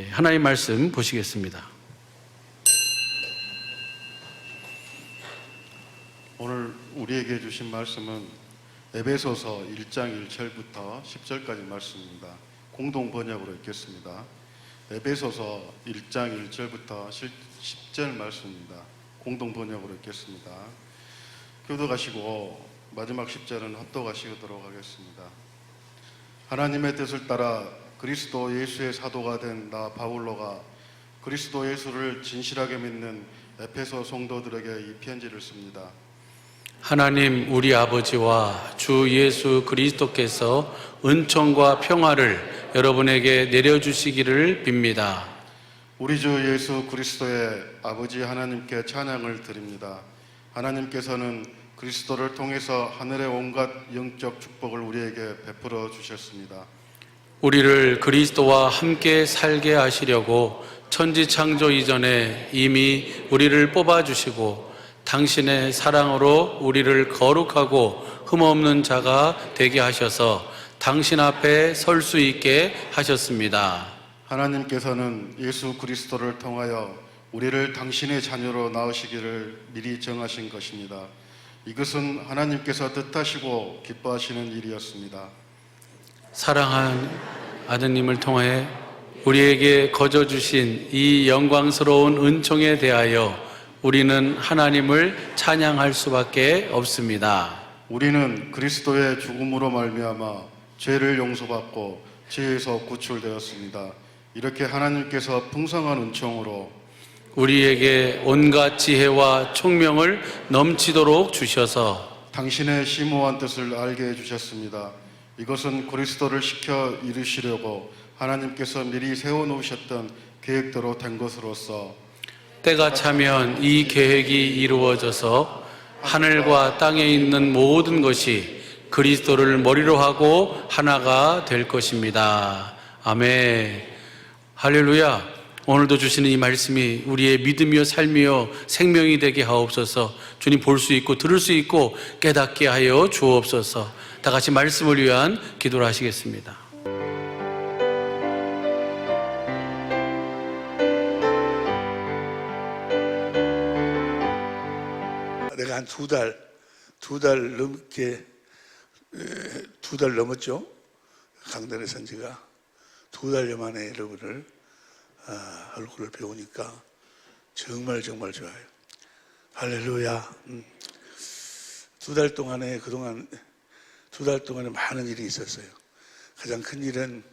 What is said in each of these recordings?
하나님 말씀 보시겠습니다. 오늘 우리에게 주신 말씀은 에베소서 1장 1절부터 10절까지 말씀입니다. 공동 번역으로 읽겠습니다. 에베소서 1장 1절부터 10절 말씀입니다. 공동 번역으로 읽겠습니다. 교독하시고 마지막 10절은 합독하시도록 하겠습니다. 하나님의 뜻을 따라 그리스도 예수의 사도가 된 나 바울로가 그리스도 예수를 진실하게 믿는 에베소 성도들에게 이 편지를 씁니다. 하나님 우리 아버지와 주 예수 그리스도께서 은총과 평화를 여러분에게 내려주시기를 빕니다. 우리 주 예수 그리스도의 아버지 하나님께 찬양을 드립니다. 하나님께서는 그리스도를 통해서 하늘의 온갖 영적 축복을 우리에게 베풀어 주셨습니다. 우리를 그리스도와 함께 살게 하시려고 천지창조 이전에 이미 우리를 뽑아주시고 당신의 사랑으로 우리를 거룩하고 흠없는 자가 되게 하셔서 당신 앞에 설 수 있게 하셨습니다. 하나님께서는 예수 그리스도를 통하여 우리를 당신의 자녀로 낳으시기를 미리 정하신 것입니다. 이것은 하나님께서 뜻하시고 기뻐하시는 일이었습니다. 사랑한 아드님을 통해 우리에게 거저 주신 이 영광스러운 은총에 대하여 우리는 하나님을 찬양할 수밖에 없습니다. 우리는 그리스도의 죽음으로 말미암아 죄를 용서받고 죄에서 구출되었습니다. 이렇게 하나님께서 풍성한 은총으로 우리에게 온갖 지혜와 총명을 넘치도록 주셔서 당신의 심오한 뜻을 알게 해주셨습니다. 이것은 그리스도를 시켜 이루시려고 하나님께서 미리 세워놓으셨던 계획대로 된 것으로서 때가 차면 이 계획이 이루어져서 하늘과 땅에 있는 모든 것이 그리스도를 머리로 하고 하나가 될 것입니다. 아멘. 할렐루야. 오늘도 주시는 이 말씀이 우리의 믿음이요 삶이요 생명이 되게 하옵소서. 주님 볼 수 있고 들을 수 있고 깨닫게 하여 주옵소서. 다 같이 말씀을 위한 기도를 하시겠습니다. 내가 한 두 달 넘게, 2달 넘었죠. 강단의 선지가 2달여 만에 여러분을 얼굴을 배우니까 정말 좋아요. 할렐루야. 2달 동안에 그동안 2달 동안에 많은 일이 있었어요. 가장 큰 일은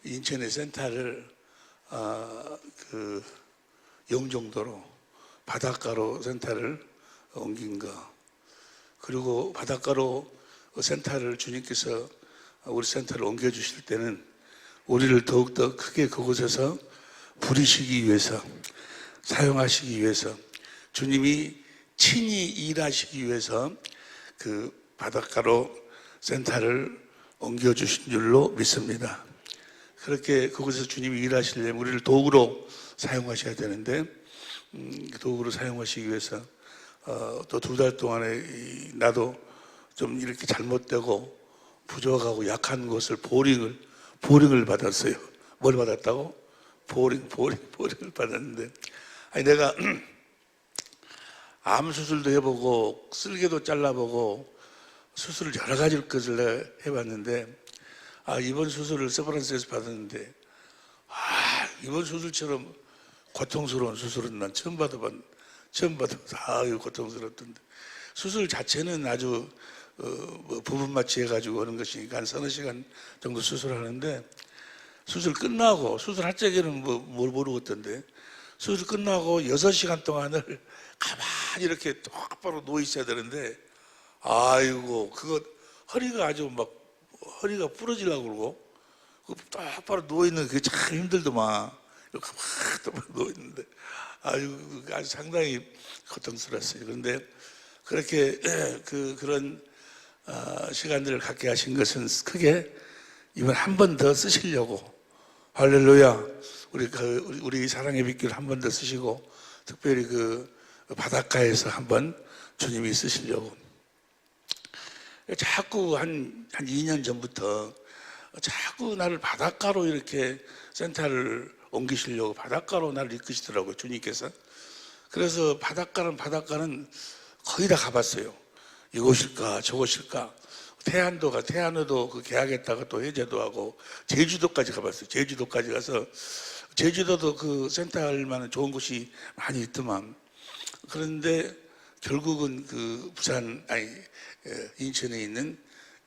인천의 센터를 그 영종도로 바닷가로 센터를 옮긴 거, 그리고 바닷가로 센터를 주님께서 우리 센터를 옮겨주실 때는 우리를 더욱더 크게 그곳에서 부리시기 위해서, 사용하시기 위해서, 주님이 친히 일하시기 위해서 그 바닷가로 센터를 옮겨주신 줄로 믿습니다. 그렇게 그곳에서 주님이 일하시려면 우리를 도구로 사용하셔야 되는데, 도구로 사용하시기 위해서 또 2달 동안에 나도 좀 이렇게 잘못되고 부족하고 약한 곳을 보링을 받았어요. 뭘 받았다고? 보링을 받았는데, 아니 내가 암 수술도 해보고 쓸개도 잘라보고 수술을 여러 가지 것을 해봤는데, 이번 수술을 세브란스에서 받았는데, 이번 수술처럼 고통스러운 수술은 난 처음 받아봐서 고통스럽던데, 수술 자체는 아주 부분 마취해가지고 하는 것이니까 한 서너 시간 정도 수술하는데, 수술 끝나고, 수술할 적에는 뭘 모르겠던데, 수술 끝나고 6시간 동안을 가만히 이렇게 똑바로 누워 있어야 되는데, 아이고 그거 허리가 아주 막 허리가 부러지려고 그러고, 똑바로 누워 있는 그게 참 힘들더만. 이렇게 막 누워 있는데 아주 상당히 고통스러웠어요. 그런데 그렇게 그런 시간들을 갖게 하신 것은 크게 이번 한 번 더 쓰시려고, 할렐루야, 우리 사랑의 빗길 한 번 더 쓰시고, 특별히 그 바닷가에서 한 번 주님이 쓰시려고. 자꾸 한 2년 전부터 자꾸 나를 바닷가로 이렇게 센터를 옮기시려고 바닷가로 나를 이끄시더라고요, 주님께서. 그래서 바닷가는 거의 다 가봤어요. 이곳일까 저곳일까. 태안도 그 개항했다가 또 해제도 하고 제주도까지 가봤어요. 제주도까지 가서 제주도도 그 센터할 만한 좋은 곳이 많이 있더만. 그런데 결국은 그 인천에 있는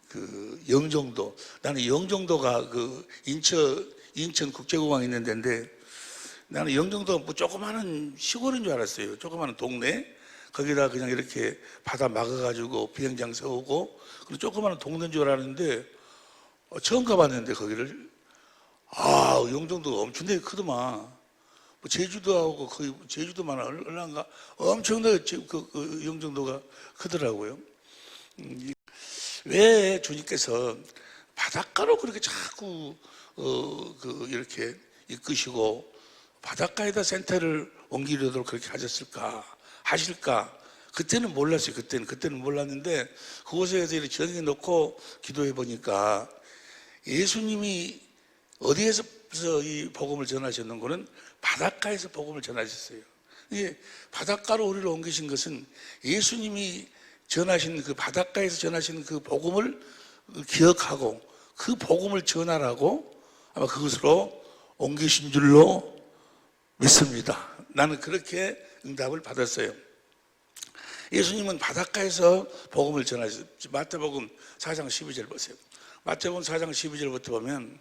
그 영종도, 나는 영종도가 그 인천 국제공항에 있는 데인데, 나는 영종도가 뭐 조그마한 시골인 줄 알았어요. 조그마한 동네. 거기다 그냥 이렇게 바다 막아가지고 비행장 세우고 그리고 조그마한 동네인 줄 알았는데, 처음 가봤는데 거기를, 영종도가 엄청나게 크더만. 뭐 제주도하고 거의 제주도만 얼마인가 엄청나게 그 영종도가 크더라고요. 왜 주님께서 바닷가로 그렇게 자꾸 이렇게 이끄시고 바닷가에다 센터를 옮기려고 그렇게 하실까? 그때는 몰랐어요. 그때는 몰랐는데 그곳에 대해서 이렇게 정해놓고 기도해 보니까 예수님이 어디에서 이 복음을 전하셨는 거는 바닷가에서 복음을 전하셨어요. 이게 바닷가로 우리를 옮기신 것은 예수님이 전하신 그 바닷가에서 전하신 그 복음을 기억하고 그 복음을 전하라고 아마 그것으로 옮기신 줄로 믿습니다. 나는 그렇게 응답을 받았어요. 예수님은 바닷가에서 복음을 전하셨어요. 마태복음 4장 12절 보세요. 마태복음 4장 12절부터 보면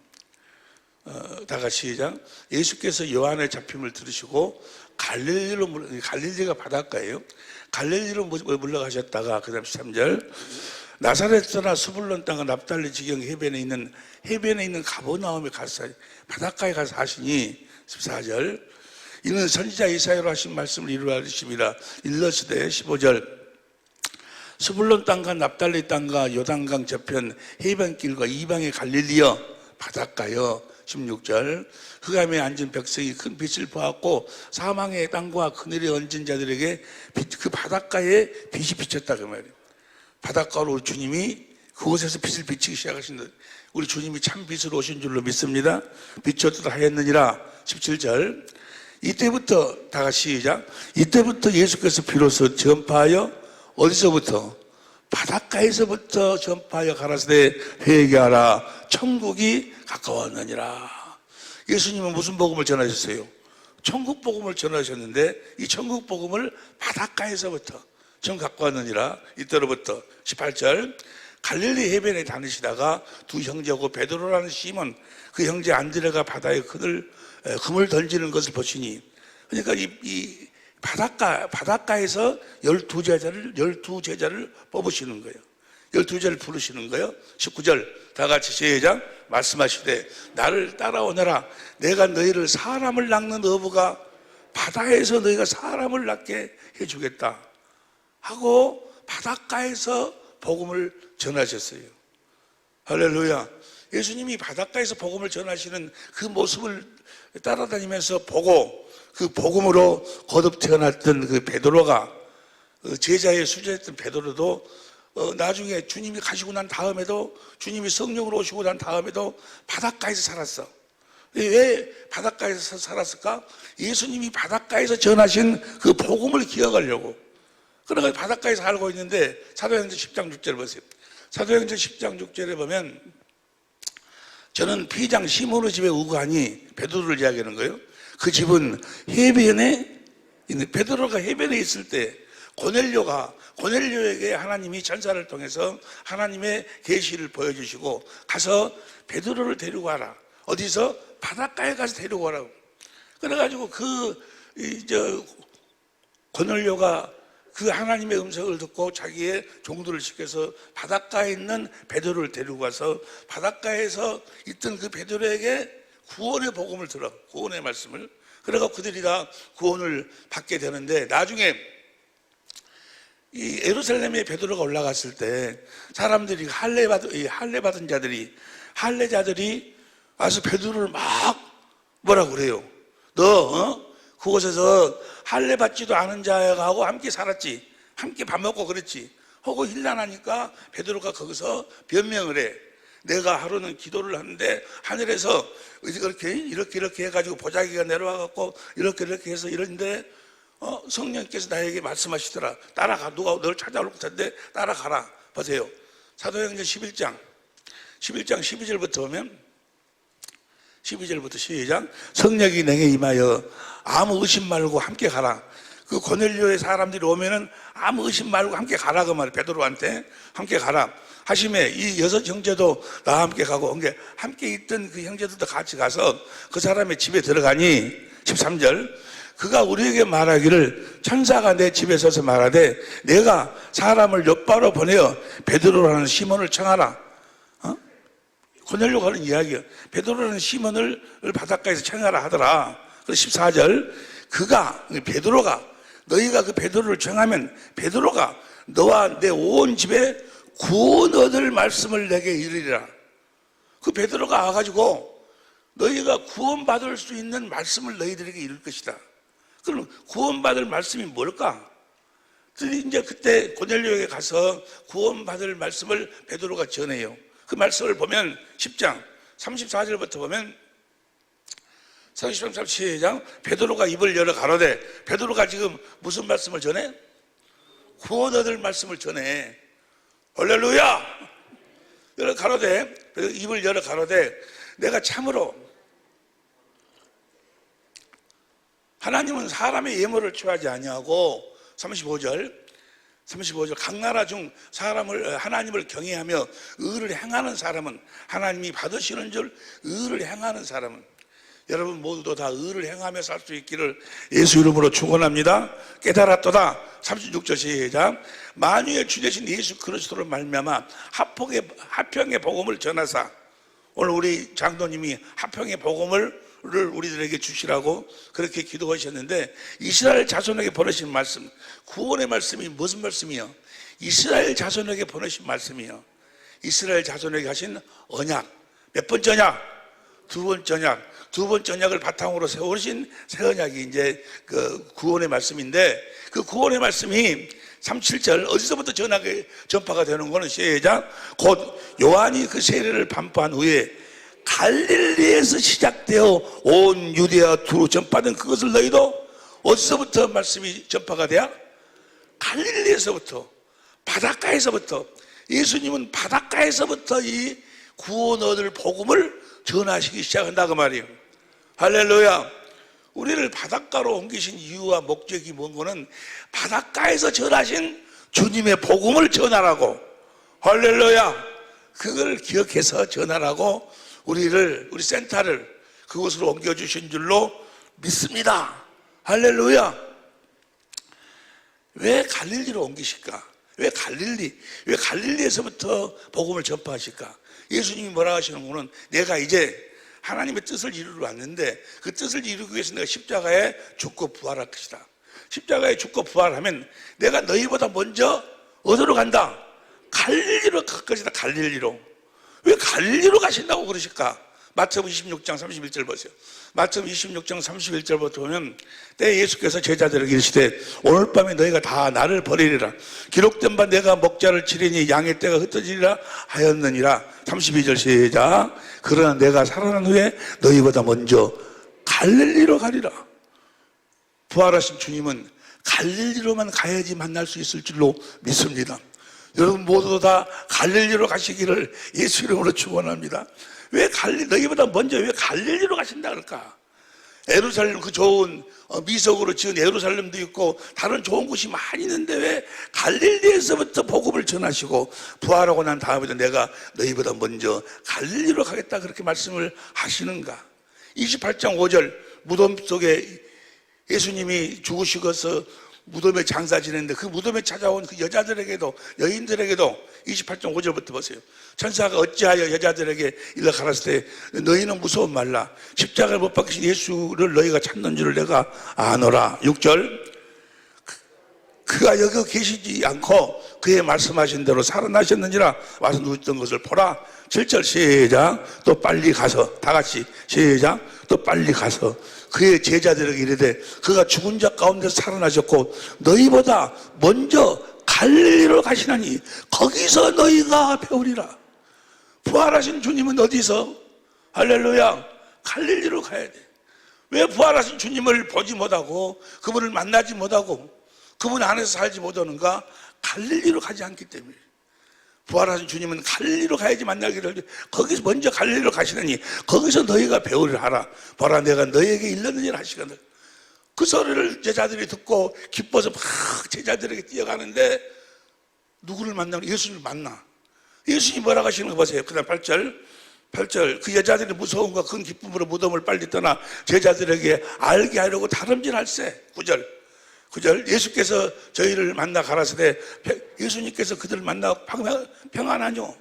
다 같이 시작. 예수께서 요한의 잡힘을 들으시고 갈릴리가 바닷가예요. 갈릴리로 물러가셨다가 그 다음 13절 나사렛에서나 수불론 땅과 납달리 지경 해변에 있는 가버나움에 가서 바닷가에 가서 하시니 14절 이는 선지자 이사야로 하신 말씀을 이루하심이라 일러시되 15절 수불론 땅과 납달리 땅과 요단강 저편 해변길과 이방의 갈릴리여 바닷가여 16절 흑암에 앉은 백성이 큰 빛을 보았고 사망의 땅과 그늘에 얹은 자들에게 그 바닷가에 빛이 비쳤다 그 말이에요. 바닷가로 우리 주님이 그곳에서 빛을 비치기 시작하신다. 우리 주님이 참 빛으로 오신 줄로 믿습니다. 빛이 하였느니라 17절 이때부터 다 같이 시작. 이때부터 예수께서 비로소 전파하여 어디서부터? 바닷가에서부터 전파하여 가라사대 회개하라 천국이 가까웠느니라. 예수님은 무슨 복음을 전하셨어요? 천국 복음을 전하셨는데 이 천국 복음을 바닷가에서부터 전 가까웠느니라. 이때로부터 18절 갈릴리 해변에 다니시다가 두 형제고 베드로라는 시몬 그 형제 안드레가 바다에 금을 던지는 것을 보시니 그러니까 이 바닷가에서 12제자를 뽑으시는 거예요. 12제자를 부르시는 거예요. 19절 다 같이 시작. 말씀하시되 나를 따라오너라. 내가 너희를 사람을 낚는 어부가 바다에서 너희가 사람을 낚게 해주겠다 하고 바닷가에서 복음을 전하셨어요. 할렐루야. 예수님이 바닷가에서 복음을 전하시는 그 모습을 따라다니면서 보고 그 복음으로 거듭 태어났던 그 베드로가 제자의 수제했던 베드로도 나중에 주님이 가시고 난 다음에도 주님이 성령으로 오시고 난 다음에도 바닷가에서 살았어. 왜 바닷가에서 살았을까? 예수님이 바닷가에서 전하신 그 복음을 기억하려고. 그러니까 바닷가에서 살고 있는데 사도행전 10장 6절을 보세요. 사도행전 10장 6절에 보면 저는 피장 시몬의 집에 우거하니 베드로를 이야기하는 거예요. 그 집은 해변에 있는 베드로가 해변에 있을 때 고넬료에게 하나님이 전사를 통해서 하나님의 계시를 보여주시고 가서 베드로를 데리고 와라. 어디서? 바닷가에 가서 데리고 와라고. 그래가지고 고넬료가 그 하나님의 음성을 듣고 자기의 종들을 시켜서 바닷가에 있는 베드로를 데리고 와서 바닷가에서 있던 그 베드로에게 구원의 복음을 들어, 구원의 말씀을. 그래서 그들이 다 구원을 받게 되는데 나중에 이 예루살렘에 베드로가 올라갔을 때 사람들이 할례받은 자들이 와서 베드로를 막 뭐라고 그래요? 너 그곳에서 할례받지도 않은 자하고 함께 살았지, 함께 밥 먹고 그랬지 하고 힐난하니까 베드로가 거기서 변명을 해. 내가 하루는 기도를 하는데 하늘에서 이렇게 해가지고 보자기가 내려와갖고 이렇게 해서 이런데 성령께서 나에게 말씀하시더라. 따라가. 누가 너를 찾아올 것 같은데 따라가라. 보세요. 사도행전 11장 12절부터 보면 12절부터 시작. 성령이 내게 임하여 아무 의심 말고 함께 가라. 그 고넬료의 사람들이 오면은 아무 의심 말고 함께 가라 그 말이에요. 베드로한테 함께 가라 하심에 이 6 형제도 나와 함께 가고 함께 있던 그 형제들도 같이 가서 그 사람의 집에 들어가니 13절 그가 우리에게 말하기를 천사가 내 집에 서서 말하되 내가 사람을 엿바로 보내어 베드로라는 시몬을 청하라. 고넬료가 하는 이야기야. 베드로라는 시몬을 바닷가에서 청하라 하더라. 그래서 14절 베드로가 너희가 그 베드로를 청하면 베드로가 너와 내 온 집에 구원 얻을 말씀을 내게 이르리라. 그 베드로가 와가지고 너희가 구원받을 수 있는 말씀을 너희들에게 이룰 것이다. 그럼 구원받을 말씀이 뭘까? 이제 그때 고넬료에게 가서 구원받을 말씀을 베드로가 전해요. 그 말씀을 보면 10장 34절부터 보면 33절 시작. 베드로가 입을 열어 가로되 베드로가 지금 무슨 말씀을 전해? 구원 얻을 말씀을 전해. 할렐루야. 열어 가로되 입을 열어 가로되 내가 참으로 하나님은 사람의 예물을 취하지 아니하고 35절 각 나라 중 하나님을 경외하며 의를 행하는 사람은 하나님이 받으시는 줄 의를 행하는 사람은 여러분 모두도 다 의를 행하며 살 수 있기를 예수 이름으로 축원합니다. 깨달았도다. 36절 시작. 만유의 주 되신 예수 그리스도를 말미암아 화평의 복음을 전하사 오늘 우리 장로님이 화평의 복음을 우리들에게 주시라고 그렇게 기도하셨는데 이스라엘 자손에게 보내신 말씀 구원의 말씀이 무슨 말씀이요? 이스라엘 자손에게 보내신 말씀이요. 이스라엘 자손에게 하신 언약 몇 번째 언약? 두 번째 언약을 바탕으로 세우신 새 언약이 이제 그 구원의 말씀인데 그 구원의 말씀이 37절 어디서부터 전파가 되는 거는 시작. 곧 요한이 그 세례를 반포한 후에 갈릴리에서 시작되어 온 유대와 두루 전파된 그것을 너희도 어디서부터 말씀이 전파가 돼야? 갈릴리에서부터 바닷가에서부터 예수님은 바닷가에서부터 이 구원 얻을 복음을 전하시기 시작한다 그 말이에요. 할렐루야. 우리를 바닷가로 옮기신 이유와 목적이 뭔 거는 바닷가에서 전하신 주님의 복음을 전하라고. 할렐루야. 그걸 기억해서 전하라고 우리 센터를 그곳으로 옮겨주신 줄로 믿습니다. 할렐루야. 왜 갈릴리로 옮기실까? 왜 갈릴리에서부터 복음을 전파하실까? 예수님이 뭐라 하시는 거는 내가 이제 하나님의 뜻을 이루러 왔는데 그 뜻을 이루기 위해서 내가 십자가에 죽고 부활할 것이다. 십자가에 죽고 부활하면 내가 너희보다 먼저 어디로 간다? 갈릴리로 갈 것이다. 갈릴리로. 왜 갈릴리로 가신다고 그러실까? 마태복음 26장 31절 보세요. 마태복음 26장 31절부터 보면 때 예수께서 제자들에게 이르시되 오늘 밤에 너희가 다 나를 버리리라. 기록된 바 내가 목자를 치리니 양의 떼가 흩어지리라 하였느니라. 32절 시작. 그러나 내가 살아난 후에 너희보다 먼저 갈릴리로 가리라. 부활하신 주님은 갈릴리로만 가야지 만날 수 있을 줄로 믿습니다. 여러분 모두 다 갈릴리로 가시기를 예수 이름으로 축원합니다. 왜 너희보다 먼저 왜 갈릴리로 가신다 그럴까? 예루살렘 그 좋은 미석으로 지은 예루살렘도 있고 다른 좋은 곳이 많이 있는데 왜 갈릴리에서부터 복음을 전하시고 부활하고 난 다음에도 내가 너희보다 먼저 갈릴리로 가겠다 그렇게 말씀을 하시는가? 28장 5절 무덤 속에 예수님이 죽으시고서 무덤에 장사 지냈는데 그 무덤에 찾아온 그 여자들에게도 여인들에게도 28장 5절부터 보세요. 천사가 어찌하여 여자들에게 일러 가라사대 너희는 무서워 말라. 십자가를 못 박히신 예수를 너희가 찾는 줄을 내가 아노라. 6절 그가 여기 계시지 않고 그의 말씀하신 대로 살아나셨는지라 와서 누웠던 것을 보라. 7절 시작. 또 빨리 가서 다 같이 시작. 또 빨리 가서 그의 제자들에게 이르되 그가 죽은 자 가운데 살아나셨고 너희보다 먼저 갈릴리로 가시나니 거기서 너희가 배우리라. 부활하신 주님은 어디서? 할렐루야, 갈릴리로 가야 돼. 왜 부활하신 주님을 보지 못하고 그분을 만나지 못하고 그분 안에서 살지 못하는가? 갈릴리로 가지 않기 때문에. 부활하신 주님은 갈릴리로 가야지 만나기를, 거기서 먼저 갈릴리로 가시느니 거기서 너희가 배우리라 하라. 보라, 내가 너희에게 일렀느니라 하시거든. 그 소리를 제자들이 듣고 기뻐서 막 제자들에게 뛰어가는데 누구를 만나면 예수님을 만나. 예수님이 뭐라고 하시는 거 보세요. 그 다음 8절, 그 여자들이 무서움과 큰 기쁨으로 무덤을 빨리 떠나 제자들에게 알게 하려고 다름질할세. 9절, 예수께서 저희를 만나 가라사대 예수님께서 그들을 만나 평안하뇨.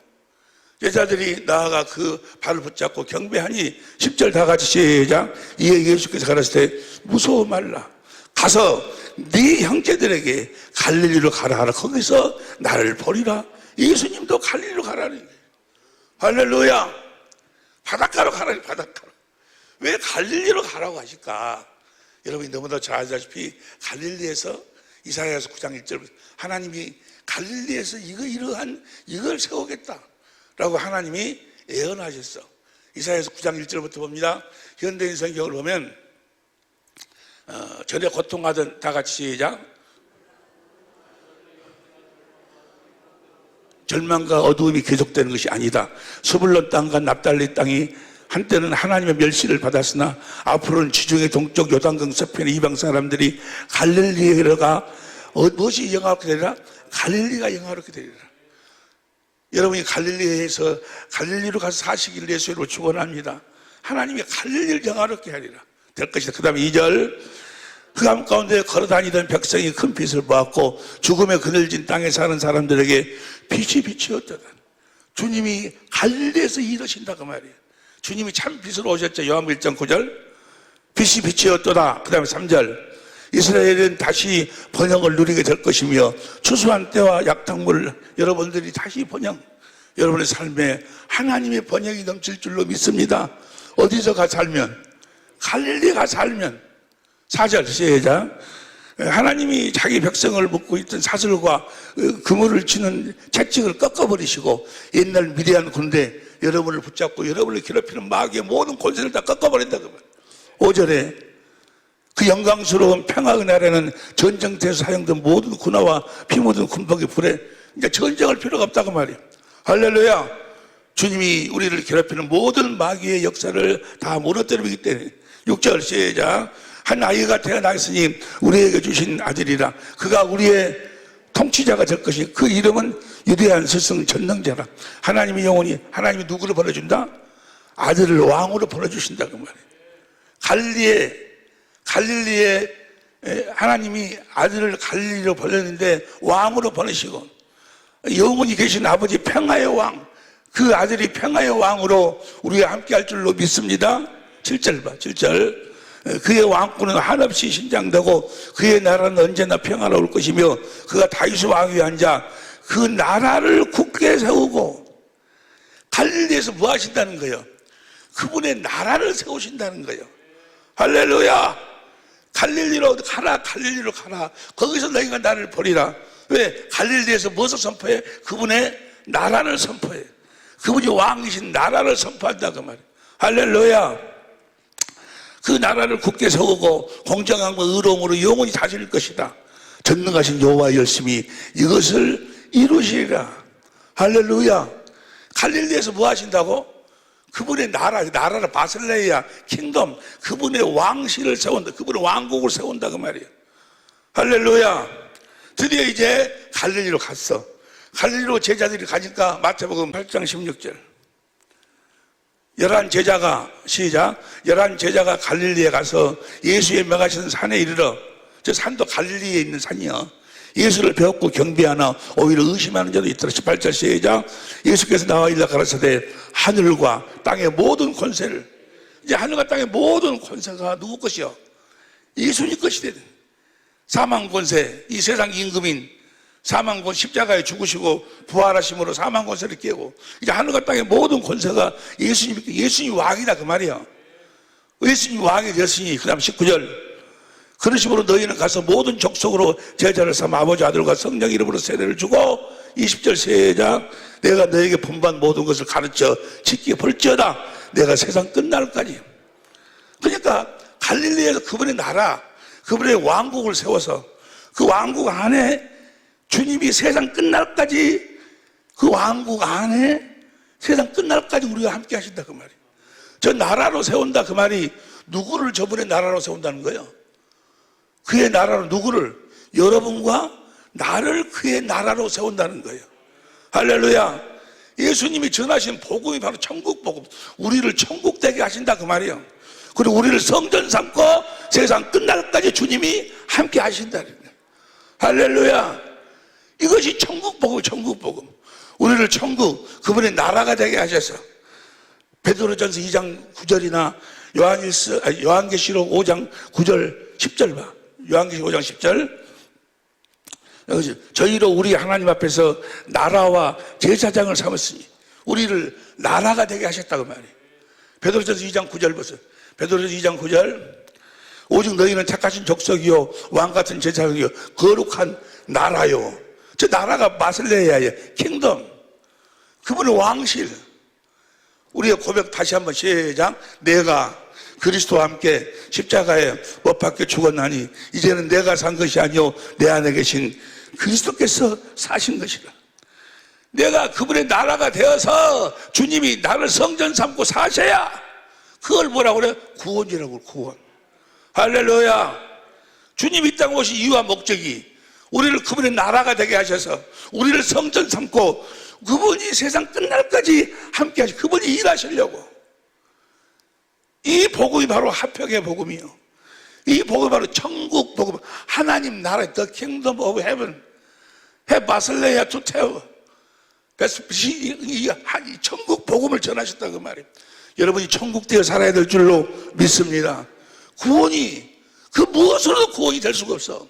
제자들이 나아가 그 발을 붙잡고 경배하니 10절 다 같이 시작. 이에 예수께서 가라사대 무서워 말라. 가서 네 형제들에게 갈릴리로 가라 하라. 거기서 나를 보리라. 예수님도 갈릴리로 가라는 거예요. 할렐루야. 바닷가로 가라니, 바닷가로. 왜 갈릴리로 가라고 하실까? 여러분이 너무나 잘 아시다시피 갈릴리에서 이사야서 9장 1절 하나님이 갈릴리에서 이걸 세우겠다라고 하나님이 예언하셨어. 이사야서 9장 1절부터 봅니다. 현대인 성경을 보면 전에 고통하던, 다 같이 시작. 절망과 어두움이 계속되는 것이 아니다. 스불론 땅과 납달리 땅이 한때는 하나님의 멸시를 받았으나 앞으로는 지중해 동쪽 요단강 서편의 이방 사람들이 갈릴리가 무엇이 영화롭게 되리라? 갈릴리가 영화롭게 되리라. 여러분이 갈릴리에서 갈릴리로 가서 사시기를 예수로 축원합니다. 하나님이 갈릴리를 영화롭게 하리라. 될 것이다. 그 다음에 2절, 흑암 가운데 걸어다니던 백성이 큰 빛을 보았고 죽음의 그늘진 땅에 사는 사람들에게 빛이 비치었다. 주님이 갈릴리에서 일하신다고 말이에요. 주님이 참 빛으로 오셨죠. 요한복음 1장 9절, 빛이 비치었도다. 그 다음에 3절, 이스라엘은 다시 번영을 누리게 될 것이며 추수한 때와 약탕물, 여러분들이 다시 번영, 여러분의 삶에 하나님의 번영이 넘칠 줄로 믿습니다. 어디서 가 살면? 갈릴리 가 살면. 4절 시작. 하나님이 자기 백성을 묶고 있던 사슬과 그물을 치는 채찍을 꺾어버리시고 옛날 미디안 군대 여러분을 붙잡고 여러분을 괴롭히는 마귀의 모든 권세를 다 꺾어버린다고 말이에요. 5절에 그 영광스러운 평화의 날에는 전쟁터에서 사용된 모든 군화와 피 묻은 군복의 불에 이제 전쟁할 필요가 없다고 말이에요. 할렐루야. 주님이 우리를 괴롭히는 모든 마귀의 역사를 다 무너뜨리기 때문에. 6절 시작. 한 아이가 태어나있으니 우리에게 주신 아들이라. 그가 우리의 통치자가 될 것이, 그 이름은 유대한 스승 전능자라. 하나님이 영원히, 하나님이 누구를 보내준다? 아들을 왕으로 보내주신다고 말이에요. 갈릴리에 하나님이 아들을 갈릴리로 보냈는데 왕으로 보내시고 영원히 계신 아버지 평화의 왕, 그 아들이 평화의 왕으로 우리와 함께 할 줄로 믿습니다. 7절 봐, 7절. 그의 왕권은 한없이 신장되고 그의 나라는 언제나 평화로울 것이며 그가 다윗의 왕 위에 앉아 그 나라를 굳게 세우고. 갈릴리에서 뭐 하신다는 거예요? 그분의 나라를 세우신다는 거예요. 할렐루야. 갈릴리로 가라, 갈릴리로 가라. 거기서 너희가 나를 보리라. 왜? 갈릴리에서 무엇을 선포해? 그분의 나라를 선포해. 그분이 왕이신 나라를 선포한다고 말이에요. 할렐루야. 그 나라를 굳게 세우고 공정함과 의로움으로 영원히 다스릴 것이다. 전능하신 여호와 열심히 이것을 이루시리라. 할렐루야. 갈릴리에서 뭐 하신다고? 그분의 나라를 바슬레이아 킹덤, 그분의 왕실을 세운다. 그분의 왕국을 세운다 그 말이에요. 할렐루야. 드디어 이제 갈릴리로 갔어. 갈릴리로 제자들이 가니까 마태복음 8장 16절. 11제자가 시작. 11제자가 갈릴리에 가서 예수의 명하신 산에 이르러, 저 산도 갈릴리에 있는 산이요, 예수를 배웠고 경배하나 오히려 의심하는 자도 있더라. 18절 시작. 예수께서 나와 일러 가라사대 하늘과 땅의 모든 권세를, 이제 하늘과 땅의 모든 권세가 누구 것이요? 예수님 것이 되는 사망 권세, 이 세상 임금인 사망 권, 십자가에 죽으시고 부활하심으로 사망 권세를 깨고 이제 하늘과 땅의 모든 권세가 예수님 왕이다 그 말이야. 예수님 왕이 되었으니, 그 다음 19절, 그러심으로 너희는 가서 모든 족속으로 제자를 삼아 아버지 아들과 성령 이름으로 세례를 주고 20절 시작 내가 너에게 분반 모든 것을 가르쳐 지키게 볼지어다 내가 세상 끝날까지. 그러니까 갈릴리에서 그분의 나라 그분의 왕국을 세워서 그 왕국 안에 주님이 세상 끝날까지 그 왕국 안에 세상 끝날까지 우리가 함께 하신다 그 말이에요. 저 나라로 세운다 그 말이 누구를 저분의 나라로 세운다는 거예요. 그의 나라로 누구를? 여러분과 나를 그의 나라로 세운다는 거예요. 할렐루야. 예수님이 전하신 복음이 바로 천국 복음. 우리를 천국 되게 하신다 그 말이에요. 그리고 우리를 성전 삼고 세상 끝날까지 주님이 함께 하신다. 할렐루야. 이것이 천국 복음, 천국 복음. 우리를 천국, 그분의 나라가 되게 하셔서 베드로전서 2장 9절이나 요한계시록 5장 9절 10절 봐. 요한계시록 5장 10절. 저희로 우리 하나님 앞에서 나라와 제사장을 삼았으니 우리를 나라가 되게 하셨다고 말이에요. 베드로전서 2장 9절 보세요. 베드로전서 2장 9절. 오직 너희는 착하신 족속이요 왕같은 제사장이요 거룩한 나라요. 저 나라가 마슬레야예요. 킹덤. 그분의 왕실. 우리의 고백 다시 한번 시작. 내가 그리스도와 함께 십자가에 못 박혀 죽었나니 이제는 내가 산 것이 아니요 내 안에 계신 그리스도께서 사신 것이라. 내가 그분의 나라가 되어서 주님이 나를 성전 삼고 사셔야 그걸 뭐라고 그래? 구원이라고. 구원. 할렐루야. 주님이 이 땅에 오신 이유와 목적이 우리를 그분의 나라가 되게 하셔서 우리를 성전 삼고 그분이 세상 끝날까지 함께 하시고 그분이 일하시려고. 이 복음이 바로 합평의 복음이요. 이 복음이 바로 천국 복음. 하나님 나라, The Kingdom of Heaven. 바슬레야 to tell. 이 천국 복음을 전하셨다 그 말이에요. 여러분이 천국 되어 살아야 될 줄로 믿습니다. 구원이 그 무엇으로도 구원이 될 수가 없어.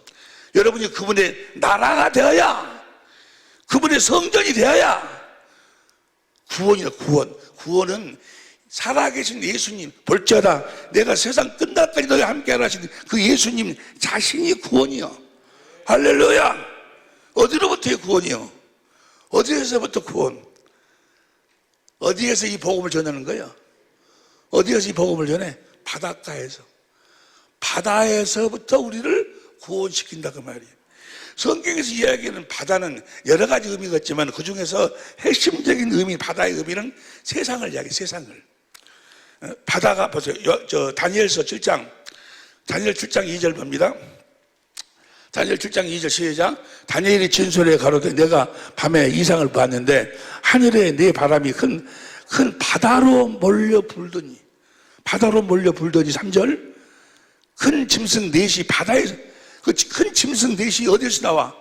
여러분이 그분의 나라가 되어야, 그분의 성전이 되어야 구원이다. 구원은 살아계신 예수님 볼지어다 내가 세상 끝날까지 너희 함께하라 하신 그 예수님 자신이 구원이요. 할렐루야. 어디로부터의 구원이요? 어디에서부터 구원? 어디에서 이 복음을 전하는 거예요? 어디에서 이 복음을 전해? 바닷가에서. 바다에서부터 우리를 구원시킨다 그 말이에요. 성경에서 이야기하는 바다는 여러 가지 의미가 있지만 그 중에서 핵심적인 의미, 바다의 의미는 세상을 이야기해요. 세상을. 바다가 보세요. 다니엘서 7장 2절 봅니다. 다니엘 7장 2절 시작. 다니엘이 진술에 가로되 내가 밤에 이상을 봤는데 하늘에 네 바람이 큰 바다로 몰려 불더니 3절 큰 짐승 넷이 바다에서 그 큰 짐승 넷이 어디서 나와?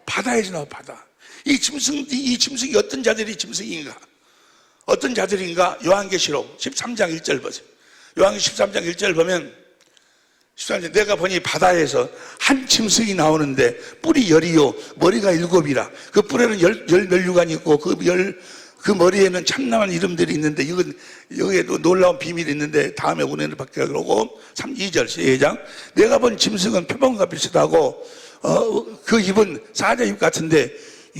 바다에서 나와. 바다. 이 짐승이 어떤 자들이 짐승인가? 어떤 자들인가? 요한계시록 13장 1절 보세요. 요한계시록 13장 1절 보면 13절 내가 보니 바다에서 한 짐승이 나오는데 뿔이 10이요 머리가 7이라. 그 뿔에는 열 면류관이 있고 그 머리에는 참나만 이름들이 있는데 여기에도 놀라운 비밀이 있는데 다음에 은혜를 받게 그러고 2절 시작. 내가 본 짐승은 표범과 비슷하고 그 입은 사자 입 같은데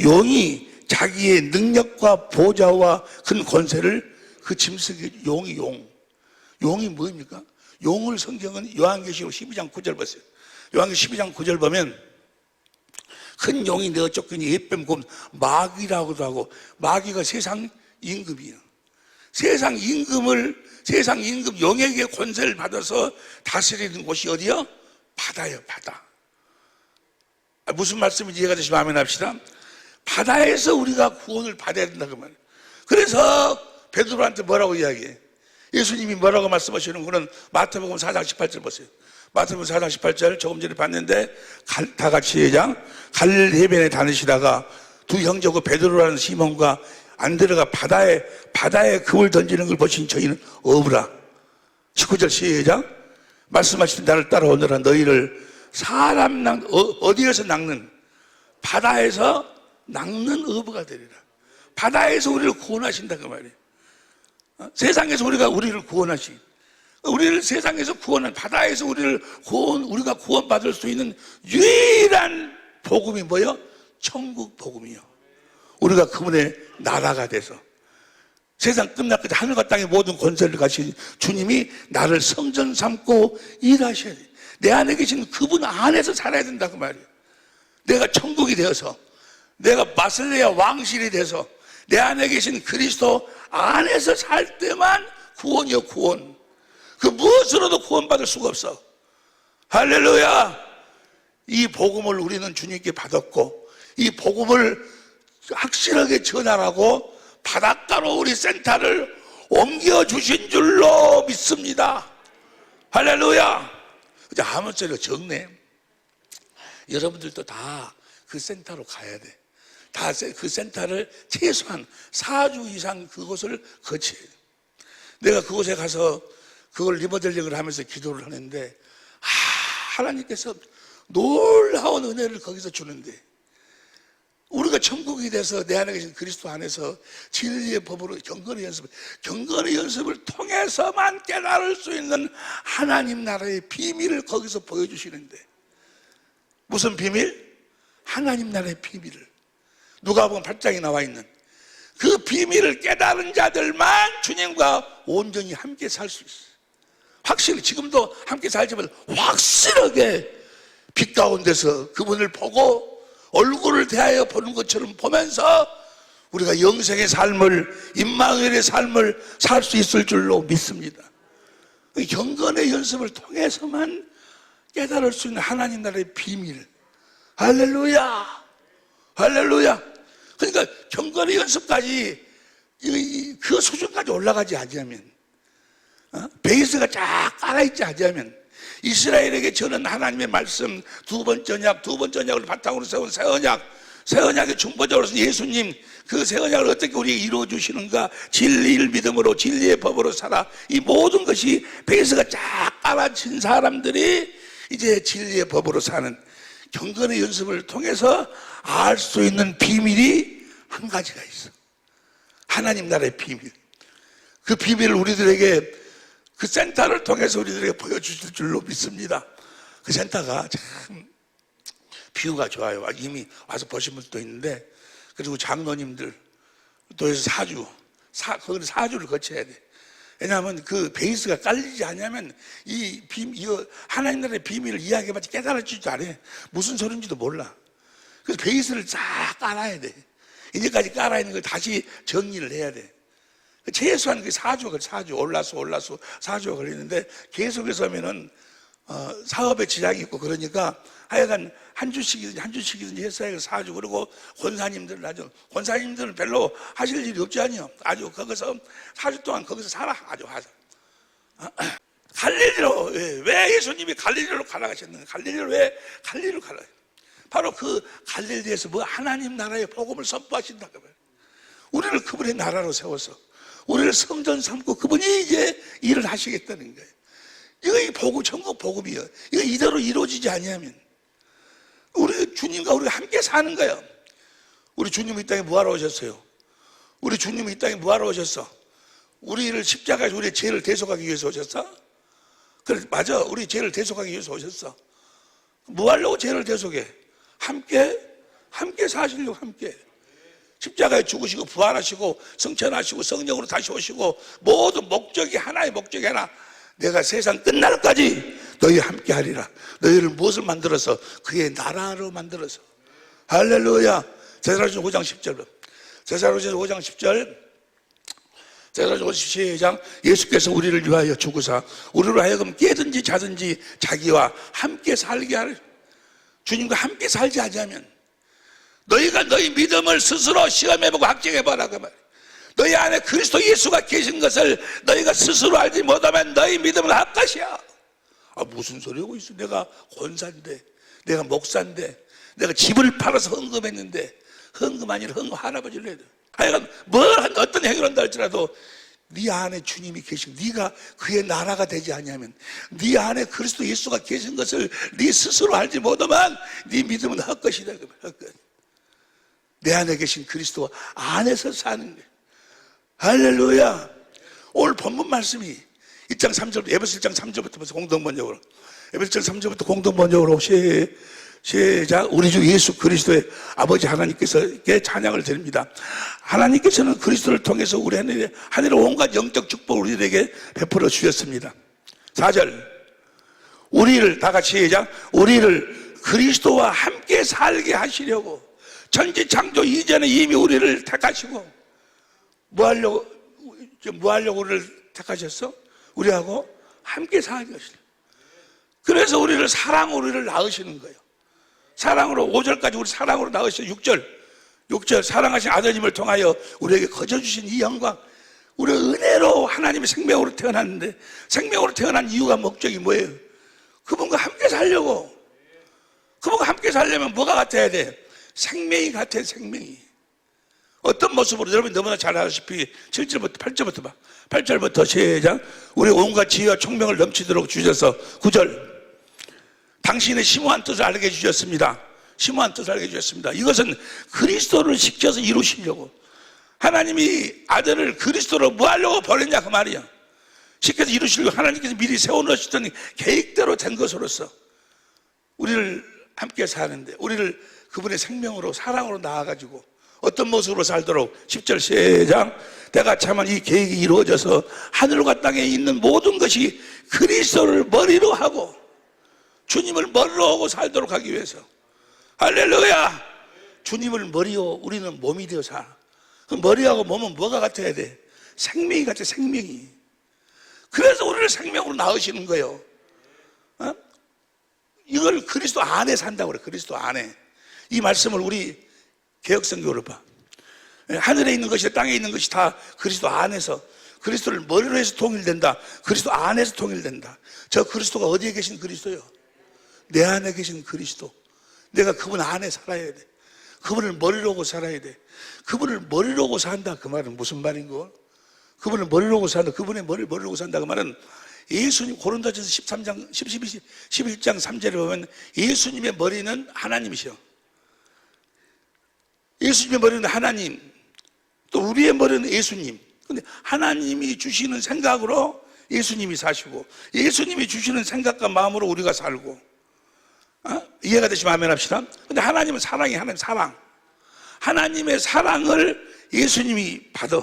용이 자기의 능력과 보좌와 큰 권세를 그 짐승이 용이 뭐입니까? 용을 성경은 요한계시록 12장 9절 보세요. 요한계시록 12장 9절 보면 큰 용이 내어 쫓기니 옛뱀 곰 마귀라고도 하고 마귀가 세상 임금이에요. 세상 임금 용에게 권세를 받아서 다스리는 곳이 어디요? 바다예요. 바다. 무슨 말씀인지 이해가 되시면 아멘 합시다. 바다에서 우리가 구원을 받아야 된다고 말이에요. 그래서 베드로한테 뭐라고 이야기해? 예수님이 뭐라고 말씀하시는 거는 마태복음 4장 18절 보세요. 마태복음 4장 18절 조금 전에 봤는데 다 같이 시작. 갈릴리 해변에 다니시다가 두 형제고 베드로라는 시몬과 안드레가 바다에 금을 던지는 걸 보신 저희는 어부라. 19절 시작. 말씀하신 나를 따라오너라 너희를 사람 어디에서 낚는? 바다에서 낚는 어부가 되리라. 바다에서 우리를 구원하신다 그 말이에요. 세상에서 우리를 구원하신 우리를 세상에서 구원한, 바다에서 우리가 구원받을 수 있는 유일한 복음이 뭐예요? 천국 복음이요. 우리가 그분의 나라가 돼서 세상 끝날까지 하늘과 땅의 모든 권세를 가신 주님이 나를 성전 삼고 일하셔야 돼. 내 안에 계신 그분 안에서 살아야 된다 그 말이에요. 내가 천국이 되어서, 내가 마슬레야 왕실이 돼서 내 안에 계신 그리스도 안에서 살 때만 구원이요, 구원. 그 무엇으로도 구원받을 수가 없어. 할렐루야. 이 복음을 우리는 주님께 받았고, 이 복음을 확실하게 전하라고 바닷가로 우리 센터를 옮겨주신 줄로 믿습니다. 할렐루야. 이제 아무 소리가 적네. 여러분들도 다 그 센터로 가야 돼. 다 그 센터를 최소한 4주 이상 그곳을 거쳐야 돼. 내가 그곳에 가서 그걸 리모델링을 하면서 기도를 하는데, 하나님께서 놀라운 은혜를 거기서 주는데, 우리가 천국이 돼서 내 안에 계신 그리스도 안에서 진리의 법으로 경건의 연습을 통해서만 깨달을 수 있는 하나님 나라의 비밀을 거기서 보여주시는데, 무슨 비밀? 하나님 나라의 비밀을, 누가복음 8장에 나와 있는 그 비밀을 깨달은 자들만 주님과 온전히 함께 살 수 있어요. 확실히 지금도 함께 살지만 확실하게 빛 가운데서 그분을 보고 얼굴을 대하여 보는 것처럼 보면서 우리가 영생의 삶을, 임마누엘의 삶을 살 수 있을 줄로 믿습니다. 경건의 연습을 통해서만 깨달을 수 있는 하나님 나라의 비밀. 할렐루야, 할렐루야. 그러니까 경건의 연습까지 그 수준까지 올라가지 않으면, 베이스가 쫙 깔아있지 않으면, 이스라엘에게 저는 하나님의 말씀 두 번째 언약을 바탕으로 세운 새 언약의 중보자로서 예수님, 그 새 언약을 어떻게 우리에게 이루어 주시는가? 진리를 믿음으로, 진리의 법으로 살아. 이 모든 것이 베이스가 쫙 깔아진 사람들이 이제 진리의 법으로 사는 경건의 연습을 통해서 알 수 있는 비밀이 한 가지가 있어. 하나님 나라의 비밀. 그 비밀을 우리들에게, 그 센터를 통해서 우리들에게 보여주실 줄로 믿습니다. 그 센터가 참 뷰가 좋아요. 이미 와서 보신 분도 있는데, 그리고 장로님들 또 해서 4주를 4주를 거쳐야 돼. 왜냐하면 그 베이스가 깔리지 않으면 이 하나님 나라의 비밀을 이야기해봤자 깨달아지지도 않아. 무슨 소리인지도 몰라. 그래서 베이스를 쫙 깔아야 돼. 이제까지 깔아 있는 걸 다시 정리를 해야 돼. 최소한 그 4주 올라서 4주가 걸리는데, 계속해서 하면은 사업에 지장이 있고 그러니까 하여간 한 주씩이든지 했어야 4주. 그리고 권사님들은 별로 하실 일이 없지 않요. 아주 거기서 4주 동안 거기서 살아. 아주 하자. 갈릴리로, 왜 예수님이 갈릴리로 가라 하셨는가? 갈릴리로 왜 갈릴리로 가라? 바로 그 갈릴리에서 하나님 나라의 복음을 선포하신다. 우리를 그분의 나라로 세워서 우리를 성전 삼고 그분이 이제 일을 하시겠다는 거예요. 이거 이 복음, 천국 복음이에요. 이거 이대로 이루어지지 않으면 우리 주님과 우리가 함께 사는 거예요. 우리 주님이 이 땅에 뭐하러 오셨어요? 우리 주님이 이 땅에 뭐하러 오셨어? 우리를 십자가에서 우리의 죄를 대속하기 위해서 오셨어? 그래, 맞아. 우리 죄를 대속하기 위해서 오셨어. 뭐 하려고 죄를 대속해? 함께 사시려고. 함께 십자가에 죽으시고 부활하시고 성천하시고 성령으로 다시 오시고, 모든 목적이 하나의 목적이 하나. 내가 세상 끝날까지 너희와 함께 하리라. 너희를 무엇을 만들어서? 그의 나라로 만들어서. 할렐루야. 제사로전 5장 10절. 제사로전 5장 10절. 제사로전 5장 예수께서 우리를 위하여 죽으사 우리로 하여금 깨든지 자든지 자기와 함께 살게 하리. 주님과 함께 살지 않으면 너희가 너희 믿음을 스스로 시험해보고 확증해봐라 그 말이야. 너희 안에 그리스도 예수가 계신 것을 너희가 스스로 알지 못하면 너희 믿음은 헛것이야. 무슨 소리 하고 있어? 내가 권사인데, 내가 목사인데, 내가 집을 팔아서 헌금했는데, 헌금 아니라 헌금 할아버지를 해야 돼. 하여간 어떤 행위를 한다 할지라도 네 안에 주님이 계시고 네가 그의 나라가 되지 않으면, 네 안에 그리스도 예수가 계신 것을 네 스스로 알지 못하면 네 믿음은 헛것이다. 헛것. 내 안에 계신 그리스도 안에서 사는 거예요. 할렐루야. 오늘 본문 말씀이 1장 3절, 에베소 1장 3절부터 공동번역으로. 에베소 1장 3절부터 공동번역으로 시작. 우리 주 예수 그리스도의 아버지 하나님께서께 찬양을 드립니다. 하나님께서는 그리스도를 통해서 우리 하늘의 온갖 영적 축복을 우리에게 베풀어 주셨습니다. 4절. 우리를 다 같이 시작. 우리를 그리스도와 함께 살게 하시려고 천지창조 이전에 이미 우리를 택하시고 뭐 하려고 우리를 택하셨어? 우리하고 함께 살게 하시려고. 그래서 우리를 사랑으로 우리를 낳으시는 거예요. 사랑으로 5절까지 우리 사랑으로 낳으시고 6절 사랑하신 아드님을 통하여 우리에게 거저주신 이 영광. 우리 은혜로 하나님의 생명으로 태어났는데 생명으로 태어난 이유가 목적이 뭐예요? 그분과 함께 살려고. 그분과 함께 살려면 뭐가 같아야 돼? 생명이 같아. 생명이 어떤 모습으로 여러분이 너무나 잘 아시다시피 7절부터 8절부터 봐. 8절부터 시작. 우리 온갖 지혜와 총명을 넘치도록 주셔서 9절 당신의 심오한 뜻을 알게 해주셨습니다. 심오한 뜻을 알게 해주셨습니다. 이것은 그리스도를 시켜서 이루시려고. 하나님이 아들을 그리스도로 뭐 하려고 보냈냐 그 말이야. 시켜서 이루시려고 하나님께서 미리 세워놓으셨던 계획대로 된 것으로서 우리를 함께 사는데 우리를 그분의 생명으로 사랑으로 낳아가지고 어떤 모습으로 살도록 10절 시작. 때가 차면 이 계획이 이루어져서 하늘과 땅에 있는 모든 것이 그리스도를 머리로 하고 주님을 머리로 하고 살도록 하기 위해서. 할렐루야. 주님을 머리로 우리는 몸이 되어 살아. 그 머리하고 몸은 뭐가 같아야 돼? 생명이 같아. 생명이. 그래서 우리를 생명으로 낳으시는 거예요. 어? 이걸 그리스도 안에 산다고 그래. 그리스도 안에. 이 말씀을 우리 개혁성경으로 봐. 하늘에 있는 것이 땅에 있는 것이 다 그리스도 안에서 그리스도를 머리로 해서 통일된다. 그리스도 안에서 통일된다. 저 그리스도가 어디에 계신 그리스도요? 내 안에 계신 그리스도. 내가 그분 안에 살아야 돼. 그분을 머리로 하고 살아야 돼. 그분을 머리로 하고 산다. 그 말은 무슨 말인고? 그분을 머리로 하고 산다. 그분의 머리로 하고 산다. 그 말은 예수님 고린도전서 11장 3절에 보면 예수님의 머리는 하나님이셔. 예수님의 머리는 하나님, 또 우리의 머리는 예수님. 근데 하나님이 주시는 생각으로 예수님이 사시고 예수님이 주시는 생각과 마음으로 우리가 살고. 이해가 되시면 아멘 합시다. 근데 하나님은 사랑이 하나님 사랑. 하나님의 사랑을 예수님이 받아.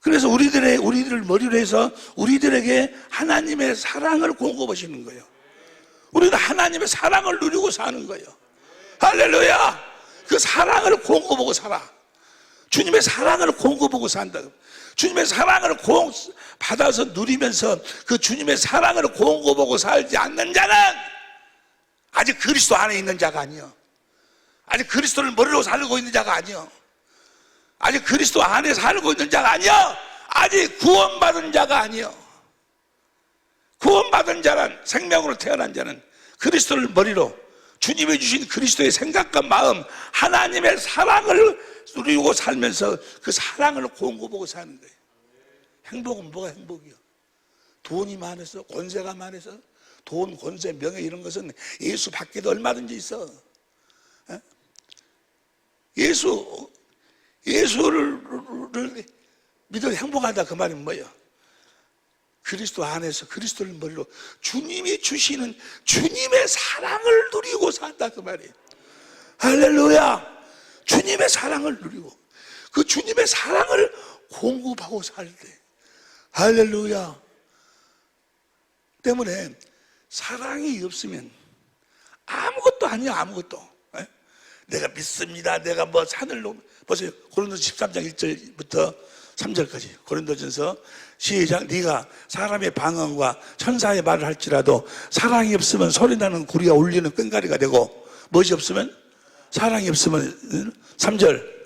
그래서 우리들을 머리로 해서 우리들에게 하나님의 사랑을 공급하시는 거예요. 우리는 하나님의 사랑을 누리고 사는 거예요. 할렐루야. 그 사랑을 공급하고 살아. 주님의 사랑을 공급하고 산다. 주님의 사랑을 받아서 누리면서 그 주님의 사랑을 공급하고 살지 않는 자는 아직 그리스도 안에 있는 자가 아니요. 아직 그리스도를 머리로 살고 있는 자가 아니요. 아직 그리스도 안에 살고 있는 자가 아니요. 아직 구원받은 자가 아니요. 구원받은 자란 생명으로 태어난 자는 그리스도를 머리로 주님이 주신 그리스도의 생각과 마음, 하나님의 사랑을 누리고 살면서 그 사랑을 공급하고 사는 거예요. 행복은 뭐가 행복이요? 돈이 많아서, 권세가 많아서, 돈, 권세, 명예 이런 것은 예수 밖에도 얼마든지 있어. 예수를 믿어 행복하다 그 말은 뭐예요? 그리스도 안에서 그리스도를 머리로 주님이 주시는 주님의 사랑을 누리고 산다 그 말이에요. 할렐루야. 주님의 사랑을 누리고 그 주님의 사랑을 공급하고 살 때 할렐루야. 때문에 사랑이 없으면 아무것도 아니야. 아무것도. 내가 믿습니다. 내가 뭐 산을 보세요. 고린도서 13장 1절부터 3절까지 고린도전서 시작. 네가 사람의 방언과 천사의 말을 할지라도 사랑이 없으면 소리나는 구리가 울리는 끈가리가 되고 무엇이 없으면 사랑이 없으면 3절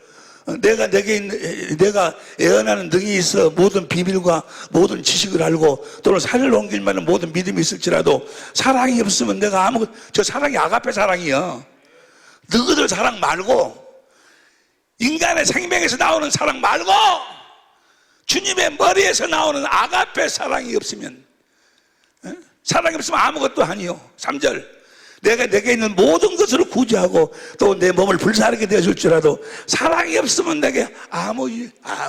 내가 예언하는 능이 있어 모든 비밀과 모든 지식을 알고 또는 산을 옮길 만한 모든 믿음이 있을지라도 사랑이 없으면 내가 저 사랑이 아가페 사랑이요. 너희들 사랑 말고 인간의 생명에서 나오는 사랑 말고 주님의 머리에서 나오는 아가페 사랑이 없으면 사랑이 없으면 아무것도 아니요. 3절 내가 내게 있는 모든 것을 구제하고 또 내 몸을 불사르게 되어줄지라도 사랑이 없으면 내게 아무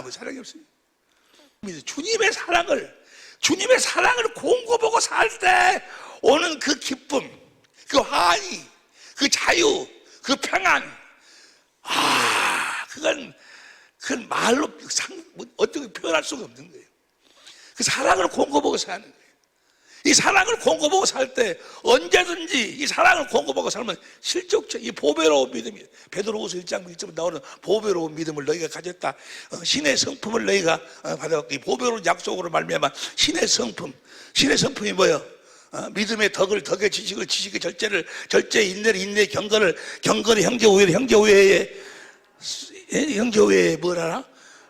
사랑이 없습니다. 주님의 사랑을 주님의 사랑을 공고보고 살 때 오는 그 기쁨, 그 환희, 그 자유, 그 평안, 그건 말로 어떻게 표현할 수가 없는 거예요. 그 사랑을 공고보고 사는 거예요. 이 사랑을 공고보고 살 때 언제든지 이 사랑을 공고보고 살면 실족적, 이 보배로운 믿음이, 베드로후서 1장 1절에 나오는 보배로운 믿음을 너희가 가졌다. 신의 성품을 너희가 받아갖고 이 보배로운 약속으로 말미암아 신의 성품이 뭐예요? 믿음의 덕의 지식을, 지식의 절제를, 절제의 인내를, 인내의 경건을, 형제 우애를, 형제 우애에 뭐라?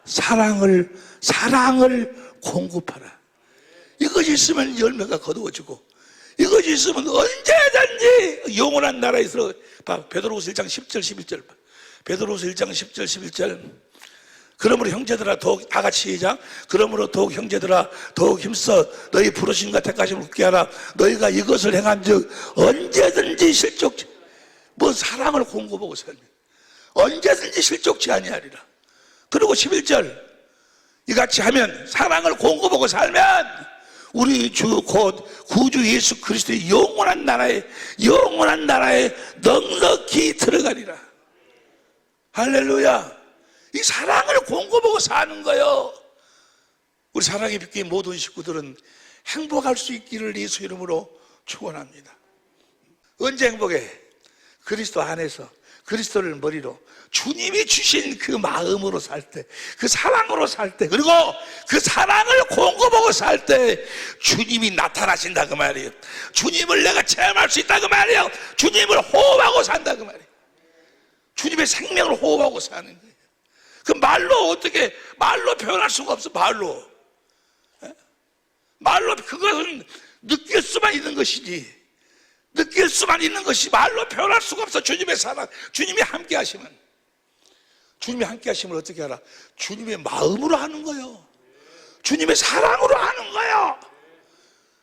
사랑을 공급하라. 이것이 있으면 열매가 거두어지고, 이것이 있으면 언제든지 영원한 나라에서, 베드로후서 1장 10절 11절, 베드로후서 1장 10절 11절. 그러므로 형제들아 더욱, 다 같이 시작. 그러므로 더욱 형제들아 더욱 힘써 너희 부르심과 택하심을 굳게 하라. 너희가 이것을 행한즉 언제든지 실족치, 뭐 사랑을 공급하고 살면 언제든지 실족치 아니하리라. 그리고 11절, 이같이 하면, 사랑을 공급하고 살면 우리 주 곧 구주 예수 그리스도의 영원한 나라에 넉넉히 들어가리라. 할렐루야. 이 사랑을 공급하고 사는 거요. 우리 사랑의 빛교회 모든 식구들은 행복할 수 있기를 예수 이름으로 축원합니다. 언제 행복해? 그리스도 안에서, 그리스도를 머리로 주님이 주신 그 마음으로 살 때, 그 사랑으로 살 때, 그리고 그 사랑을 공급하고 살 때 주님이 나타나신다 그 말이에요. 주님을 내가 체험할 수 있다 그 말이에요. 주님을 호흡하고 산다 그 말이에요. 주님의 생명을 호흡하고 사는 거예요. 그 말로 표현할 수가 없어. 말로 그것은 느낄 수만 있는 것이지, 말로 표현할 수가 없어. 주님의 사랑, 주님이 함께 하시면 어떻게 하라? 주님의 마음으로 하는 거예요. 주님의 사랑으로 하는 거예요.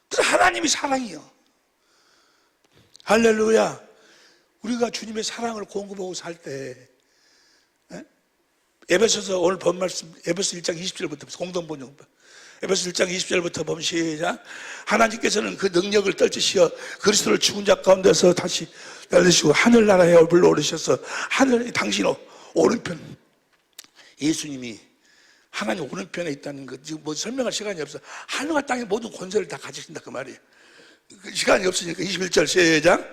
그래서 하나님이 사랑이요. 할렐루야. 우리가 주님의 사랑을 공급하고 살 때, 에베소서 오늘 본 말씀, 에베소 1장 20절부터 공동번역, 에베소 1장 20절부터 보면 시작. 하나님께서는 그 능력을 떨치시어 그리스도를 죽은 자 가운데서 다시 날리시고 하늘나라에 얼굴로 오르셔서 하늘, 당신 오른편, 예수님이 하나님 오른편에 있다는 것, 지금 뭐 설명할 시간이 없어. 하늘과 땅의 모든 권세를 다 가지신다 그 말이에요. 시간이 없으니까 21절 시작.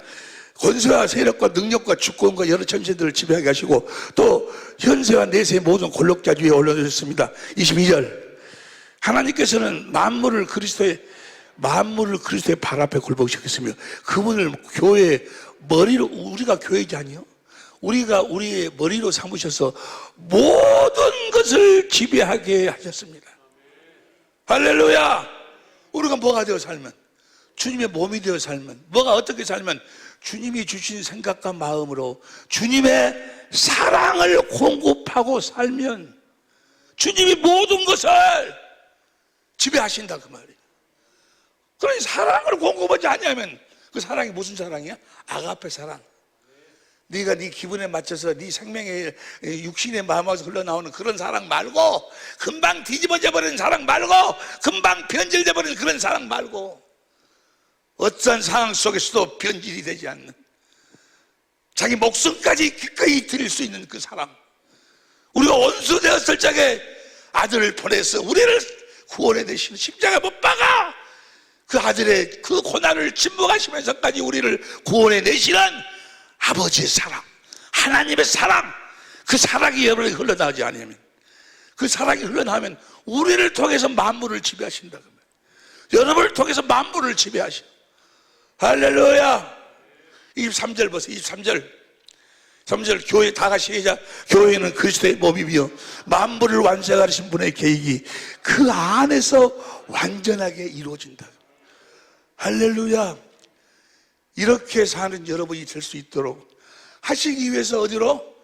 권세와 세력과 능력과 주권과 여러 천세들을 지배하게 하시고 또 현세와 내세의 모든 권력자 위에 올려주셨습니다. 22절. 하나님께서는 만물을 그리스도의 발 앞에 굴복시켰으며 그분을 교회의 머리로, 우리가 교회지 아니요? 우리가 우리의 머리로 삼으셔서 모든 것을 지배하게 하셨습니다. 할렐루야. 우리가 뭐가 되어 살면, 주님의 몸이 되어 살면, 뭐가 어떻게 살면 주님이 주신 생각과 마음으로 주님의 사랑을 공급하고 살면 주님이 모든 것을 지배하신다 그 말이에요. 그러니 사랑을 공급하지 않으면 그 사랑이 무슨 사랑이야? 아가페 사랑. 네가 네 기분에 맞춰서 네 생명의 육신의 마음에서 흘러나오는 그런 사랑 말고, 금방 뒤집어져 버리는 사랑 말고, 금방 변질돼 버리는 그런 사랑 말고, 어떠한 상황 속에서도 변질이 되지 않는, 자기 목숨까지 기꺼이 드릴 수 있는 그 사랑. 우리가 원수 되었을 적에 아들을 보내서 우리를 구원해 내시는, 십자가 못 박아 그 아들의 그 고난을 침묵하시면서까지 우리를 구원해 내시는 아버지의 사랑, 하나님의 사랑, 그 사랑이 여러분에게 흘러나오지 않으면, 그 사랑이 흘러나오면 우리를 통해서 만물을 지배하신다. 여러분을 통해서 만물을 지배하셔. 할렐루야. 23절 보세요. 23절 교회 다 같이 시작. 교회는 그리스도의 몸이며 만물을 완성하신 분의 계획이 그 안에서 완전하게 이루어진다. 할렐루야. 이렇게 사는 여러분이 될 수 있도록 하시기 위해서 어디로?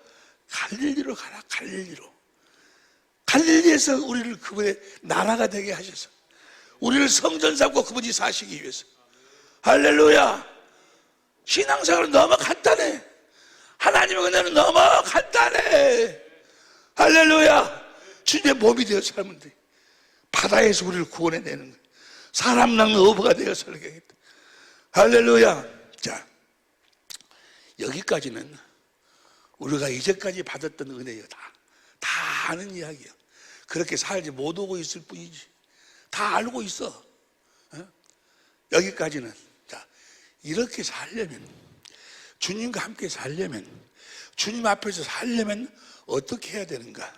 갈릴리로 가라. 갈릴리에서 우리를 그분의 나라가 되게 하셔서 우리를 성전 삼고 그분이 사시기 위해서. 할렐루야. 신앙생활은 너무 간단해. 하나님의 은혜는 너무 간단해. 할렐루야. 주님의 몸이 되어 살면 돼. 바다에서 우리를 구원해내는 거예요. 사람 낳는 어부가 되어 살겠다. 할렐루야. 자, 여기까지는 우리가 이제까지 받았던 은혜예요. 다 아는 이야기예요. 그렇게 살지 못하고 있을 뿐이지. 다 알고 있어. 어? 여기까지는. 자, 이렇게 살려면, 주님과 함께 살려면, 주님 앞에서 살려면 어떻게 해야 되는가?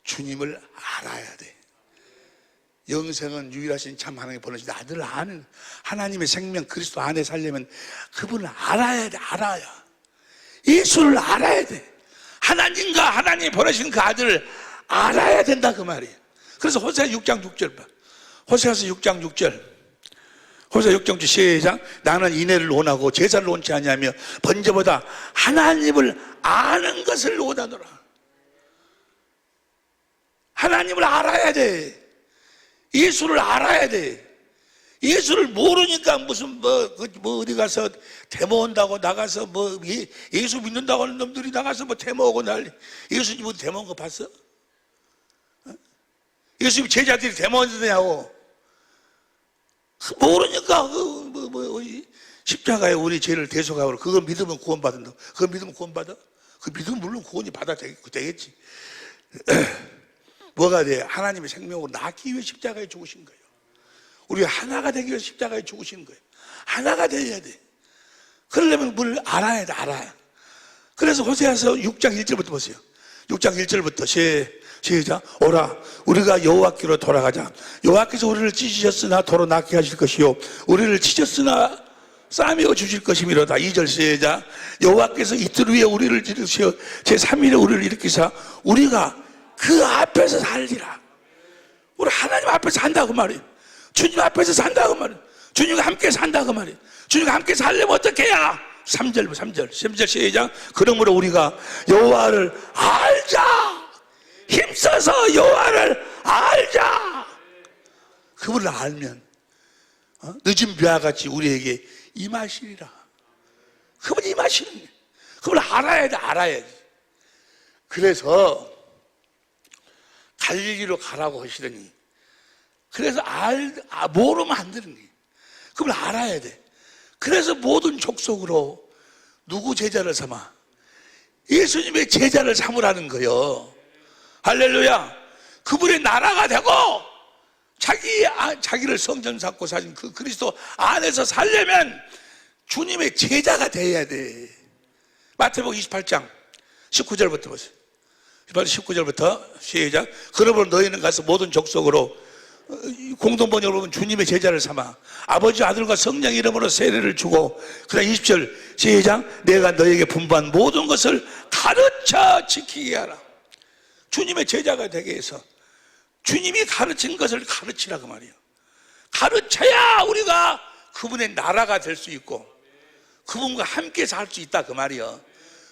주님을 알아야 돼. 영생은 유일하신 참 하나님의 보내신 아들을 아는 하나님의 생명 그리스도 안에 살려면 그분을 알아야 돼. 알아야. 예수를 알아야 돼. 하나님과 하나님이 보내신 그 아들을 알아야 된다 그 말이에요. 그래서 호세아 6장 6절 봐. 호세아서 6장 6절. 호세아 6장 6절 시작. 나는 인애를 원하고 제사를 원치 아니하며 번제보다 하나님을 아는 것을 원하노라. 하나님을 알아야 돼. 예수를 알아야 돼. 예수를 모르니까 무슨 어디 가서 데모 온다고 나가서 예수 믿는다고 하는 놈들이 나가서 데모하고 난리. 예수님은 데모한 거 봤어? 예수님 제자들이 데모했느냐고. 모르니까 십자가에 우리 죄를 대속하고 그거 믿으면 구원받는다. 그거 믿으면 구원받아? 그 믿으면 물론 구원이 받아 되겠지. 뭐가 돼? 하나님의 생명으로 낳기 위해 십자가에 죽으신 거예요. 우리가 하나가 되기 위해 십자가에 죽으신 거예요. 하나가 되어야 돼. 그러려면 뭘 알아야 돼. 알아야. 그래서 호세아서 6장 1절부터 보세요. 6장 1절부터 시작. 오라 우리가 여호와께로 돌아가자. 여호와께서 우리를 찢으셨으나 도로 낫게 하실 것이요 우리를 찢었으나 싸매어 주실 것이미로다. 2절 시작. 여호와께서 이틀 후에 우리를 찢으시어 제3일에 우리를 일으키사 우리가 그 앞에서 살리라. 우리 하나님 앞에서 산다고 말이에요. 주님 앞에서 산다고 말이에요. 주님과 함께 산다고 말이에요. 주님과 함께 살려면 어떻게 해야? 3절 시작. 그러므로 우리가 여호와를 알자. 힘써서 여호와를 알자. 그분을 알면 늦은 비와 같이 우리에게 임하시리라. 그분이 임하시는 거예요. 그분을 알아야 돼. 알아야지. 그래서 갈릴리로 가라고 하시더니 그래서 모르면 안 되는 거예요. 그걸 알아야 돼. 그래서 모든 족속으로 누구 제자를 삼아? 예수님의 제자를 삼으라는 거예요. 할렐루야. 그분의 나라가 되고 자기를 성전 삼고 사신 그 그리스도 안에서 살려면 주님의 제자가 돼야 돼. 마태복음 28장 19절부터 보세요. 19절부터 시작. 그러므로 너희는 가서 모든 족속으로 공동번역으로 보면 주님의 제자를 삼아 아버지 아들과 성령 이름으로 세례를 주고 그다음 20절 시작. 내가 너에게 분부한 모든 것을 가르쳐 지키게 하라. 주님의 제자가 되게 해서 주님이 가르친 것을 가르치라고 말이에요. 가르쳐야 우리가 그분의 나라가 될 수 있고 그분과 함께 살 수 있다 그 말이에요.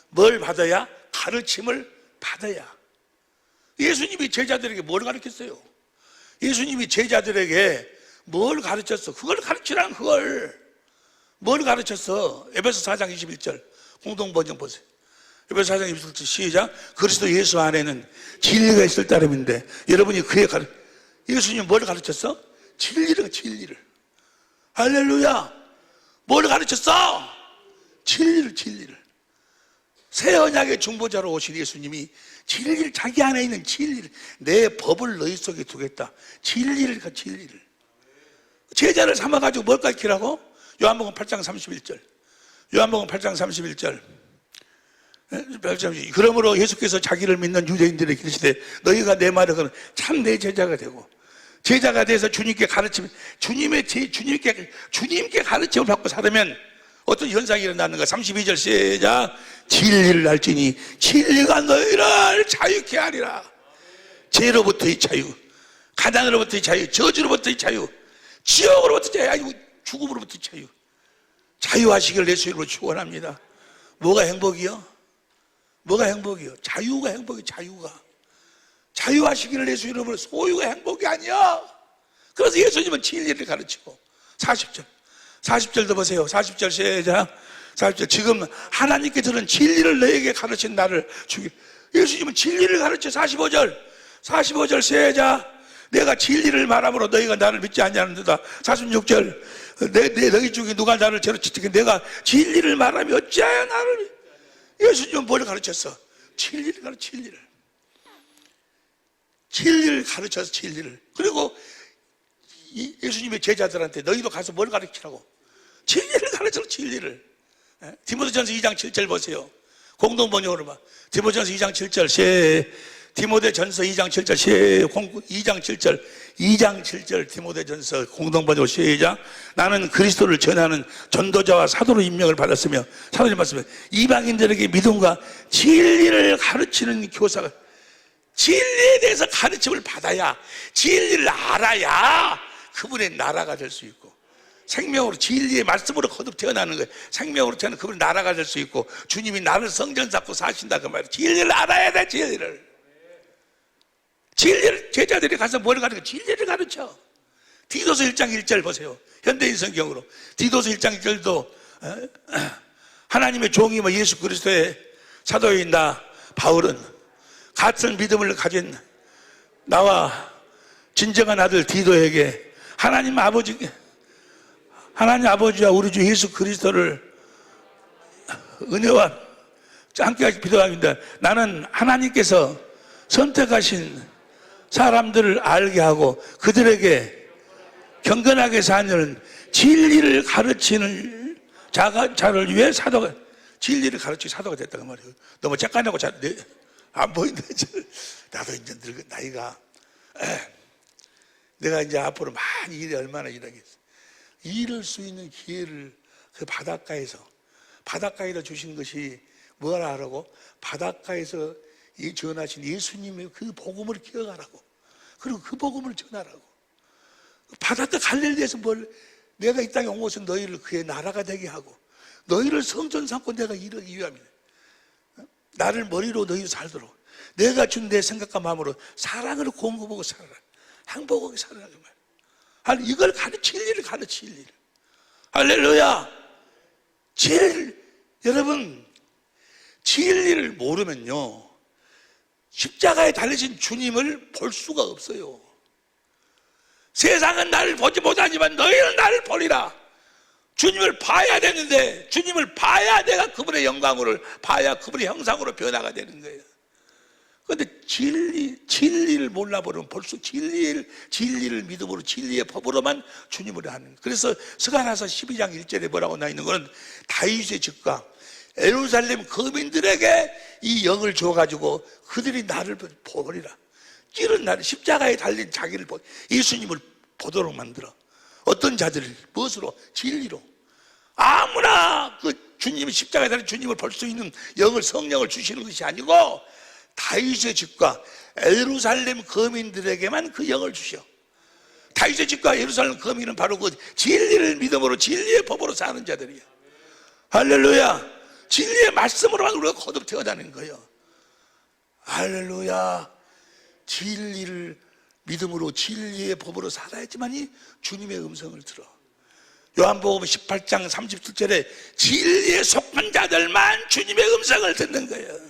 뭘 받아야? 가르침을 받아야. 예수님이 제자들에게 뭘 가르쳤어요? 예수님이 제자들에게 뭘 가르쳤어? 그걸 가르치라는 그걸. 뭘 가르쳤어? 에베소 4장 21절 공동번역 보세요. 에베소 4장 21절 시작. 그리스도 예수 안에는 진리가 있을 따름인데 여러분이 그의 예수님 뭘 가르쳤어? 진리를. 할렐루야. 뭘 가르쳤어? 진리를. 새 언약의 중보자로 오신 예수님이 진리를 자기 안에 있는 진리를 내 법을 너희 속에 두겠다. 진리를. 제자를 삼아가지고 뭘 가르치라고? 요한복음 8장 31절. 요한복음 8장 31절. 그러므로 예수께서 자기를 믿는 유대인들에게 이르시되 너희가 내 말을 들으면 참 내 제자가 되고 제자가 돼서 주님께 가르치면 주님께 가르침을 받고 살으면 어떤 현상이 일어나는가? 32절 시작. 진리를 알지니 진리가 너희를 자유케 하리라. 죄로부터의 자유, 가난으로부터의 자유, 저주로부터의 자유, 지옥으로부터의 자유, 죽음으로부터의 자유. 자유하시길 예수 이름으로 축원합니다. 뭐가 행복이요? 자유가 행복이요. 자유하시기를 예수 이름으로. 소유가 행복이 아니야. 그래서 예수님은 진리를 가르치고 40절도 보세요. 40절 시작. 40절 지금 하나님께 들은 진리를 너에게 가르친 나를 주기. 예수님은 진리를 가르쳐. 45절 시작. 내가 진리를 말함으로 너희가 나를 믿지 아니하는도다. 46절 너희 중에 누가 나를 죄로 지키게 내가 진리를 말하며 어찌하여 나를 예수님은 뭘 가르쳤어? 진리를 가르쳐. 진리를 가르쳐서 진리를. 그리고 예수님의 제자들한테 너희도 가서 뭘 가르치라고? 진리를 가르쳐. 진리를. 디모데전서 2장 7절 보세요. 공동번역으로 봐. 디모데전서 2장 7절 디모데전서 2장 7절 2장 7절 디모데전서 공동번역 시작. 나는 그리스도를 전하는 전도자와 사도로 임명을 받았으며 사도님 말씀에 이방인들에게 믿음과 진리를 가르치는 교사가 진리에 대해서 가르침을 받아야 진리를 알아야 그분의 나라가 될 수 있고 생명으로 진리의 말씀으로 거듭 태어나는 거예요. 생명으로 태어나는 그분의 나라가 될 수 있고 주님이 나를 성전 잡고 사신다 그 말이에요. 진리를 알아야 돼. 진리를 제자들이 가서 뭘 가르쳐? 진리를 가르쳐. 디도서 1장 1절 보세요. 현대인 성경으로 디도서 1장 1절도 하나님의 종이며 예수 그리스도의 사도인 나 바울은 같은 믿음을 가진 나와 진정한 아들 디도에게 하나님 아버지와 우리 주 예수 그리스도를 은혜와 함께 기도합니다. 나는 하나님께서 선택하신 사람들을 알게 하고 그들에게 경건하게 사는 진리를 가르치는 자를 위해 사도가 진리를 가르치는 사도가 됐다고 말이에요. 너무 짝깐하고 안 보인다. 나도 이제 늙은 나이가 내가 이제 앞으로 많이 일에 얼마나 일하겠어. 일할 수 있는 기회를 그 바닷가에서 주신 것이 뭐라 하라고? 바닷가에서 전하신 예수님의 그 복음을 기억하라고. 그리고 그 복음을 전하라고. 바닷가 갈릴리에서 내가 이 땅에 온 것은 너희를 그의 나라가 되게 하고 너희를 성전 삼고 내가 이르기 위함이네. 나를 머리로 너희 살도록 내가 준 내 생각과 마음으로 사랑을 공급하고 살아라. 행복하게 살아라 그 말. 이걸 진리를 가르치. 진리를. 할렐루야. 여러분 진리를 모르면요 십자가에 달리신 주님을 볼 수가 없어요. 세상은 나를 보지 못하지만 너희는 나를 보리라. 주님을 봐야 되는데 주님을 봐야 내가 그분의 영광을 봐야 그분의 형상으로 변화가 되는 거예요. 그런데 진리를 몰라버리면 벌써 진리를 믿음으로 진리의 법으로만 주님을 하는 거예요. 그래서 스가랴서 12장 1절에 뭐라고 나 있는 거는 다윗의 집과 예루살렘 거민들에게 이 영을 줘가지고 그들이 나를 보리라. 찌른 나를 십자가에 달린 자기를 예수님을 보도록 만들어. 어떤 자들을 무엇으로? 진리로. 아무나 그 주님 십자가에 달린 주님을 볼 수 있는 성령을 주시는 것이 아니고 다윗의 집과 예루살렘 거민들에게만 그 영을 주셔. 다윗의 집과 예루살렘 거민은 바로 그 진리를 믿음으로 진리의 법으로 사는 자들이야. 할렐루야. 진리의 말씀으로만 우리가 거듭 태어나는 거예요. 할렐루야. 진리를 믿음으로 진리의 법으로 살아야지만이 주님의 음성을 들어. 요한복음 18장 37절에 진리에 속한 자들만 주님의 음성을 듣는 거예요.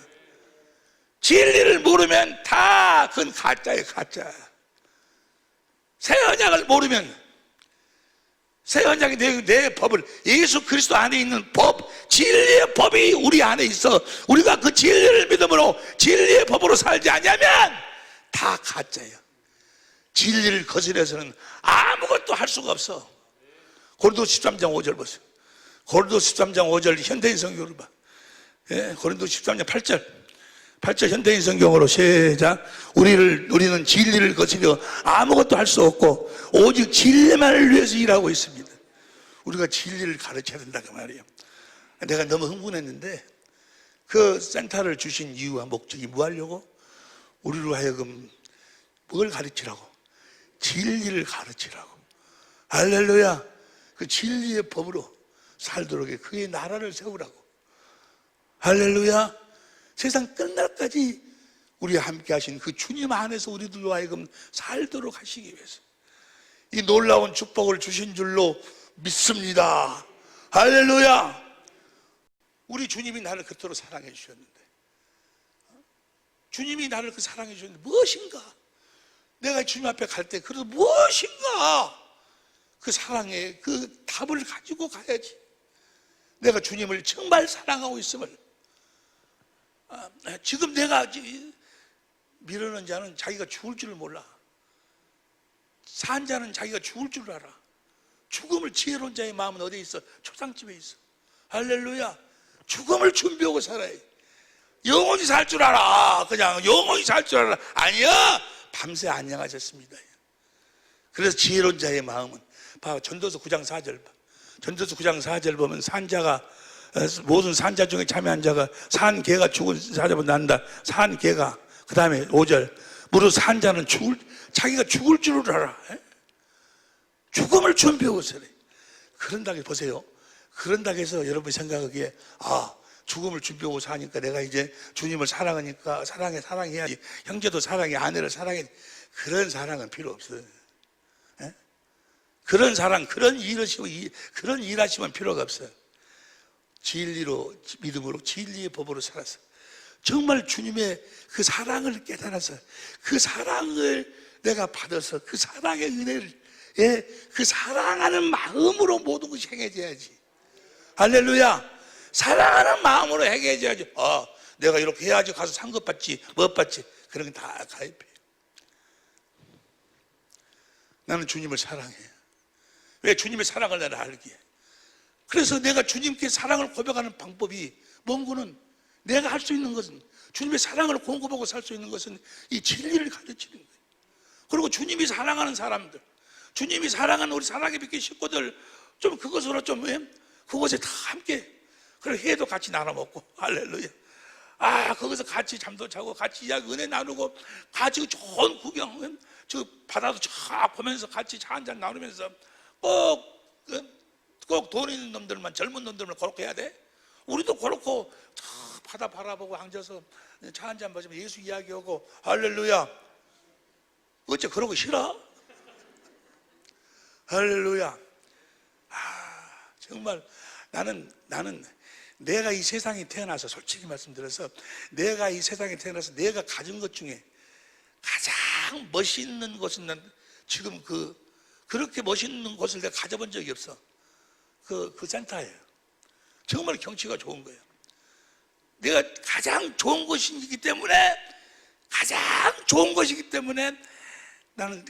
진리를 모르면 다 그건 가짜예요. 가짜. 새 언약을 모르면 새 언약의 내 법을 예수 그리스도 안에 있는 법, 진리의 법이 우리 안에 있어. 우리가 그 진리를 믿음으로 진리의 법으로 살지 않냐면 다 가짜예요. 진리를 거슬려서는 아무것도 할 수가 없어. 고린도서 13장 5절 보세요. 고린도서 13장 5절 현대인 성경으로 봐. 고린도서 13장 8절 현대인 성경으로 시작. 우리는 진리를 거스려 아무것도 할 수 없고 오직 진리만을 위해서 일하고 있습니다. 우리가 진리를 가르쳐야 된다 그 말이에요. 내가 너무 흥분했는데 그 센터를 주신 이유와 목적이 뭐 하려고? 우리로 하여금 뭘 가르치라고? 진리를 가르치라고. 할렐루야. 그 진리의 법으로 살도록 해. 그의 나라를 세우라고. 할렐루야. 세상 끝날까지 우리와 함께 하신 그 주님 안에서 우리들로 하여금 살도록 하시기 위해서 이 놀라운 축복을 주신 줄로 믿습니다. 할렐루야. 우리 주님이 나를 그토록 사랑해 주셨는데 주님이 나를 그 사랑해 주셨는데 무엇인가? 내가 주님 앞에 갈 때 그래도 무엇인가 그 사랑의 그 답을 가지고 가야지. 내가 주님을 정말 사랑하고 있음을. 지금 내가 미루는 자는 자기가 죽을 줄을 몰라. 산 자는 자기가 죽을 줄 알아. 죽음을 지혜로운 자의 마음은 어디에 있어? 초상집에 있어. 할렐루야. 죽음을 준비하고 살아야 해. 영원히 살 줄 알아. 그냥 영원히 살 줄 알아. 아니야. 밤새 안녕하셨습니다. 그래서 지혜로운 자의 마음은 봐, 전도서 9장 4절 봐. 전도서 9장 4절 보면 산자가 모든 산자 중에 참여한 자가 산 개가 죽은 사자보다 난다. 산 개가. 그 다음에 5절 무릇 산자는 자기가 죽을 줄을 알아. 죽음을 준비하고 살아. 그런다고 보세요. 그런다고 해서 여러분이 생각하기에 죽음을 준비하고 사니까 내가 이제 주님을 사랑하니까 사랑해야지. 형제도 사랑해, 아내를 사랑해. 그런 사랑은 필요 없어요. 그런 사랑, 그런 일하시면 필요가 없어요. 진리로, 믿음으로, 진리의 법으로 살아서 정말 주님의 그 사랑을 깨달아서 그 사랑을 내가 받아서 그 사랑의 은혜를 그 사랑하는 마음으로 모든 것이 행해져야지. 할렐루야. 사랑하는 마음으로 행해져야지. 내가 이렇게 해야지 가서 상급 받지, 뭐 받지. 그런 건 다 가입해. 나는 주님을 사랑해. 왜? 주님의 사랑을 나를 알기에. 그래서 내가 주님께 사랑을 고백하는 방법이 뭔고는 내가 할 수 있는 것은 주님의 사랑을 공급하고 살 수 있는 것은 이 진리를 가르치는 거예요. 그리고 주님이 사랑하는 사람들, 주님이 사랑하는 우리 사랑의 빛의 식구들 좀 그것으로 좀 그곳에 다 함께 그리고 회도 같이 나눠 먹고 할렐루야. 거기서 같이 잠도 자고 같이 이야기 은혜 나누고 같이 좋은 구경 저 바다도 쫙 보면서 같이 차 한잔 나누면서 꼭 돈 있는 놈들만 젊은 놈들만 그렇게 해야 돼? 우리도 그렇고 바다 바라보고 앉아서 차 한잔 마시면 예수 이야기하고 할렐루야. 어째 그러고 싫어? 할렐루야. 정말 나는 내가 이 세상에 태어나서 솔직히 말씀드려서 내가 이 세상에 태어나서 내가 가진 것 중에 가장 멋있는 것은 난 지금 그렇게 멋있는 곳을 내가 가져본 적이 없어. 그 센터예요. 정말 경치가 좋은 거예요. 내가 가장 좋은 것이기 때문에 나는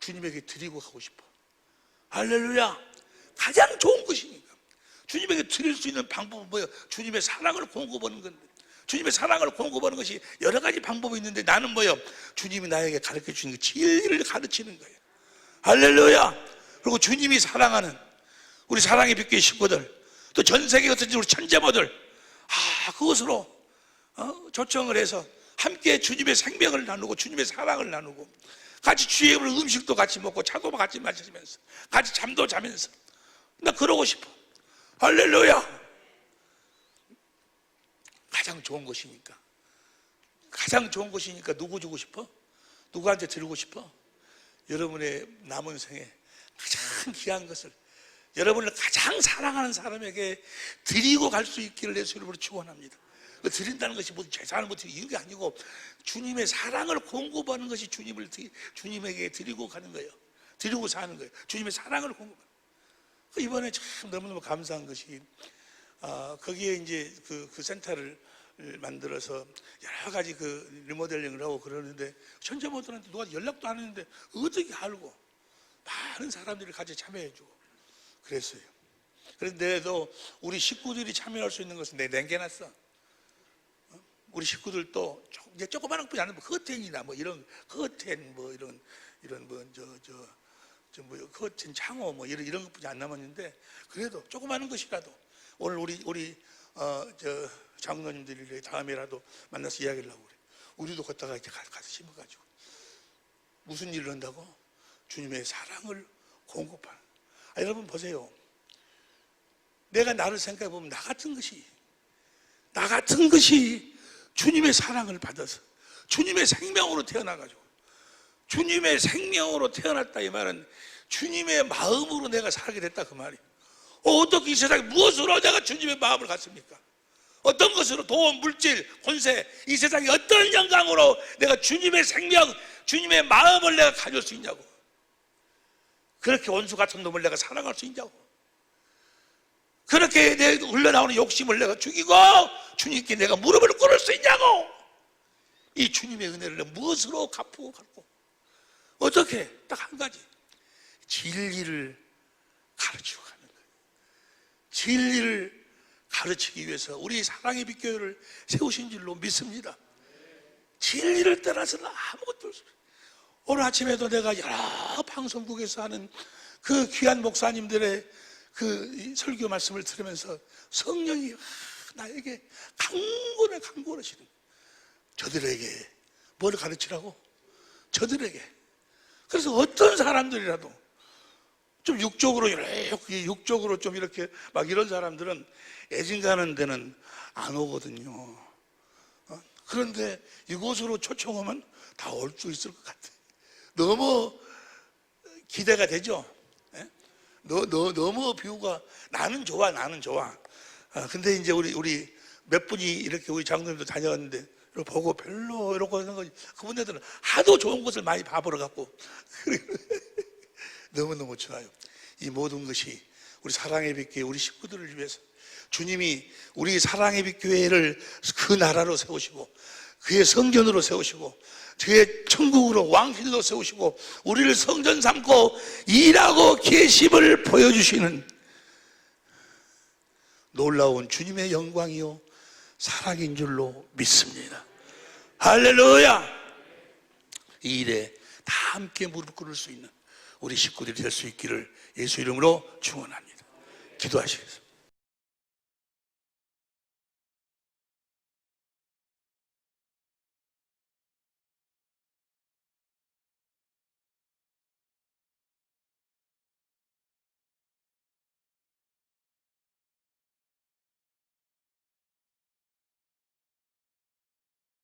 주님에게 드리고 가고 싶어. 할렐루야. 가장 좋은 것이니까. 주님에게 드릴 수 있는 방법은 뭐예요? 주님의 사랑을 공급하는 건데. 주님의 사랑을 공급하는 것이 여러 가지 방법이 있는데 나는 뭐예요? 주님이 나에게 가르쳐 주는 그 진리를 가르치는 거예요. 할렐루야. 그리고 주님이 사랑하는 우리 사랑의 빛의 식구들, 또 전 세계 같은 우리 천재모들, 그것으로 초청을 해서 함께 주님의 생명을 나누고 주님의 사랑을 나누고 같이 주의 음식도 같이 먹고 차도 같이 마시면서 같이 잠도 자면서 나 그러고 싶어. 할렐루야. 가장 좋은 것이니까 누구 주고 싶어? 누구한테 드리고 싶어? 여러분의 남은 생에 가장 귀한 것을 여러분을 가장 사랑하는 사람에게 드리고 갈 수 있기를 예수 이름으로 축원합니다. 드린다는 것이 무슨 재산을 못 드리는 이게 아니고 주님의 사랑을 공급하는 것이 주님에게 드리고 가는 거예요. 드리고 사는 거예요. 주님의 사랑을 공급하는 거예요. 이번에 참 너무너무 감사한 것이 거기에 이제 그 센터를 만들어서 여러 가지 리모델링을 하고 그러는데 천재모들한테 누가 연락도 안 했는데 어떻게 알고 많은 사람들이 같이 참여해주고 그랬어요. 그런데도 우리 식구들이 참여할 수 있는 것은 내가 남겨놨어. 우리 식구들도 이제 조그마한 것뿐이 아니고 커튼이나 뭐 이런 커튼 뭐 이런 커튼 창호 뭐 이런 것뿐이 안 남았는데 그래도 조그마한 것이라도 오늘 우리 장로님들이 다음에라도 만나서 이야기를 하고 그래. 우리도 걷다가 이렇게 가서 심어가지고 무슨 일을 한다고? 주님의 사랑을 공급하는. 여러분 보세요. 내가 나를 생각해 보면 나 같은 것이 주님의 사랑을 받아서 주님의 생명으로 태어나가지고 주님의 생명으로 태어났다 이 말은 주님의 마음으로 내가 살게 됐다 그 말이에요. 어떻게 이 세상에 무엇으로 내가 주님의 마음을 갖습니까? 어떤 것으로? 돈, 물질, 권세, 이 세상의 어떤 영광으로 내가 주님의 생명, 주님의 마음을 내가 가질 수 있냐고. 그렇게 원수 같은 놈을 내가 사랑할 수 있냐고. 그렇게 내 흘러나오는 욕심을 내가 죽이고 주님께 내가 무릎을 꿇을 수 있냐고. 이 주님의 은혜를 무엇으로 갚고 갚고 어떻게? 딱 한 가지, 진리를 가르치고 가는 거예요. 진리를 가르치기 위해서 우리 사랑의 빛교회를 세우신 줄로 믿습니다. 진리를 떠나서는 아무것도 없어요. 오늘 아침에도 내가 여러 방송국에서 하는 그 귀한 목사님들의 그 설교 말씀을 들으면서 성령이 나에게 강권하시는 거예요. 저들에게 뭘 가르치라고? 저들에게. 그래서 어떤 사람들이라도 좀 육적으로 좀 이렇게 막 이런 사람들은 애진가는 데는 안 오거든요. 그런데 이곳으로 초청하면 다 올 수 있을 것 같아. 너무 기대가 되죠. 예? 너무 뷰가 나는 좋아. 근데 이제 우리 몇 분이 이렇게 우리 장로님도 다녀왔는데 보고 별로 이러고 하는 거지. 그분들은 하도 좋은 것을 많이 봐보러 갔고 너무너무 좋아요. 이 모든 것이 우리 사랑의 빛교회 우리 식구들을 위해서 주님이 우리 사랑의 빛교회를 그 나라로 세우시고 그의 성전으로 세우시고 그의 천국으로 왕실로 세우시고 우리를 성전 삼고 일하고 계심을 보여주시는 놀라운 주님의 영광이요 사랑인 줄로 믿습니다. 할렐루야. 이 일에 다 함께 무릎 꿇을 수 있는 우리 식구들이 될 수 있기를 예수 이름으로 축원합니다. 기도하시겠습니다.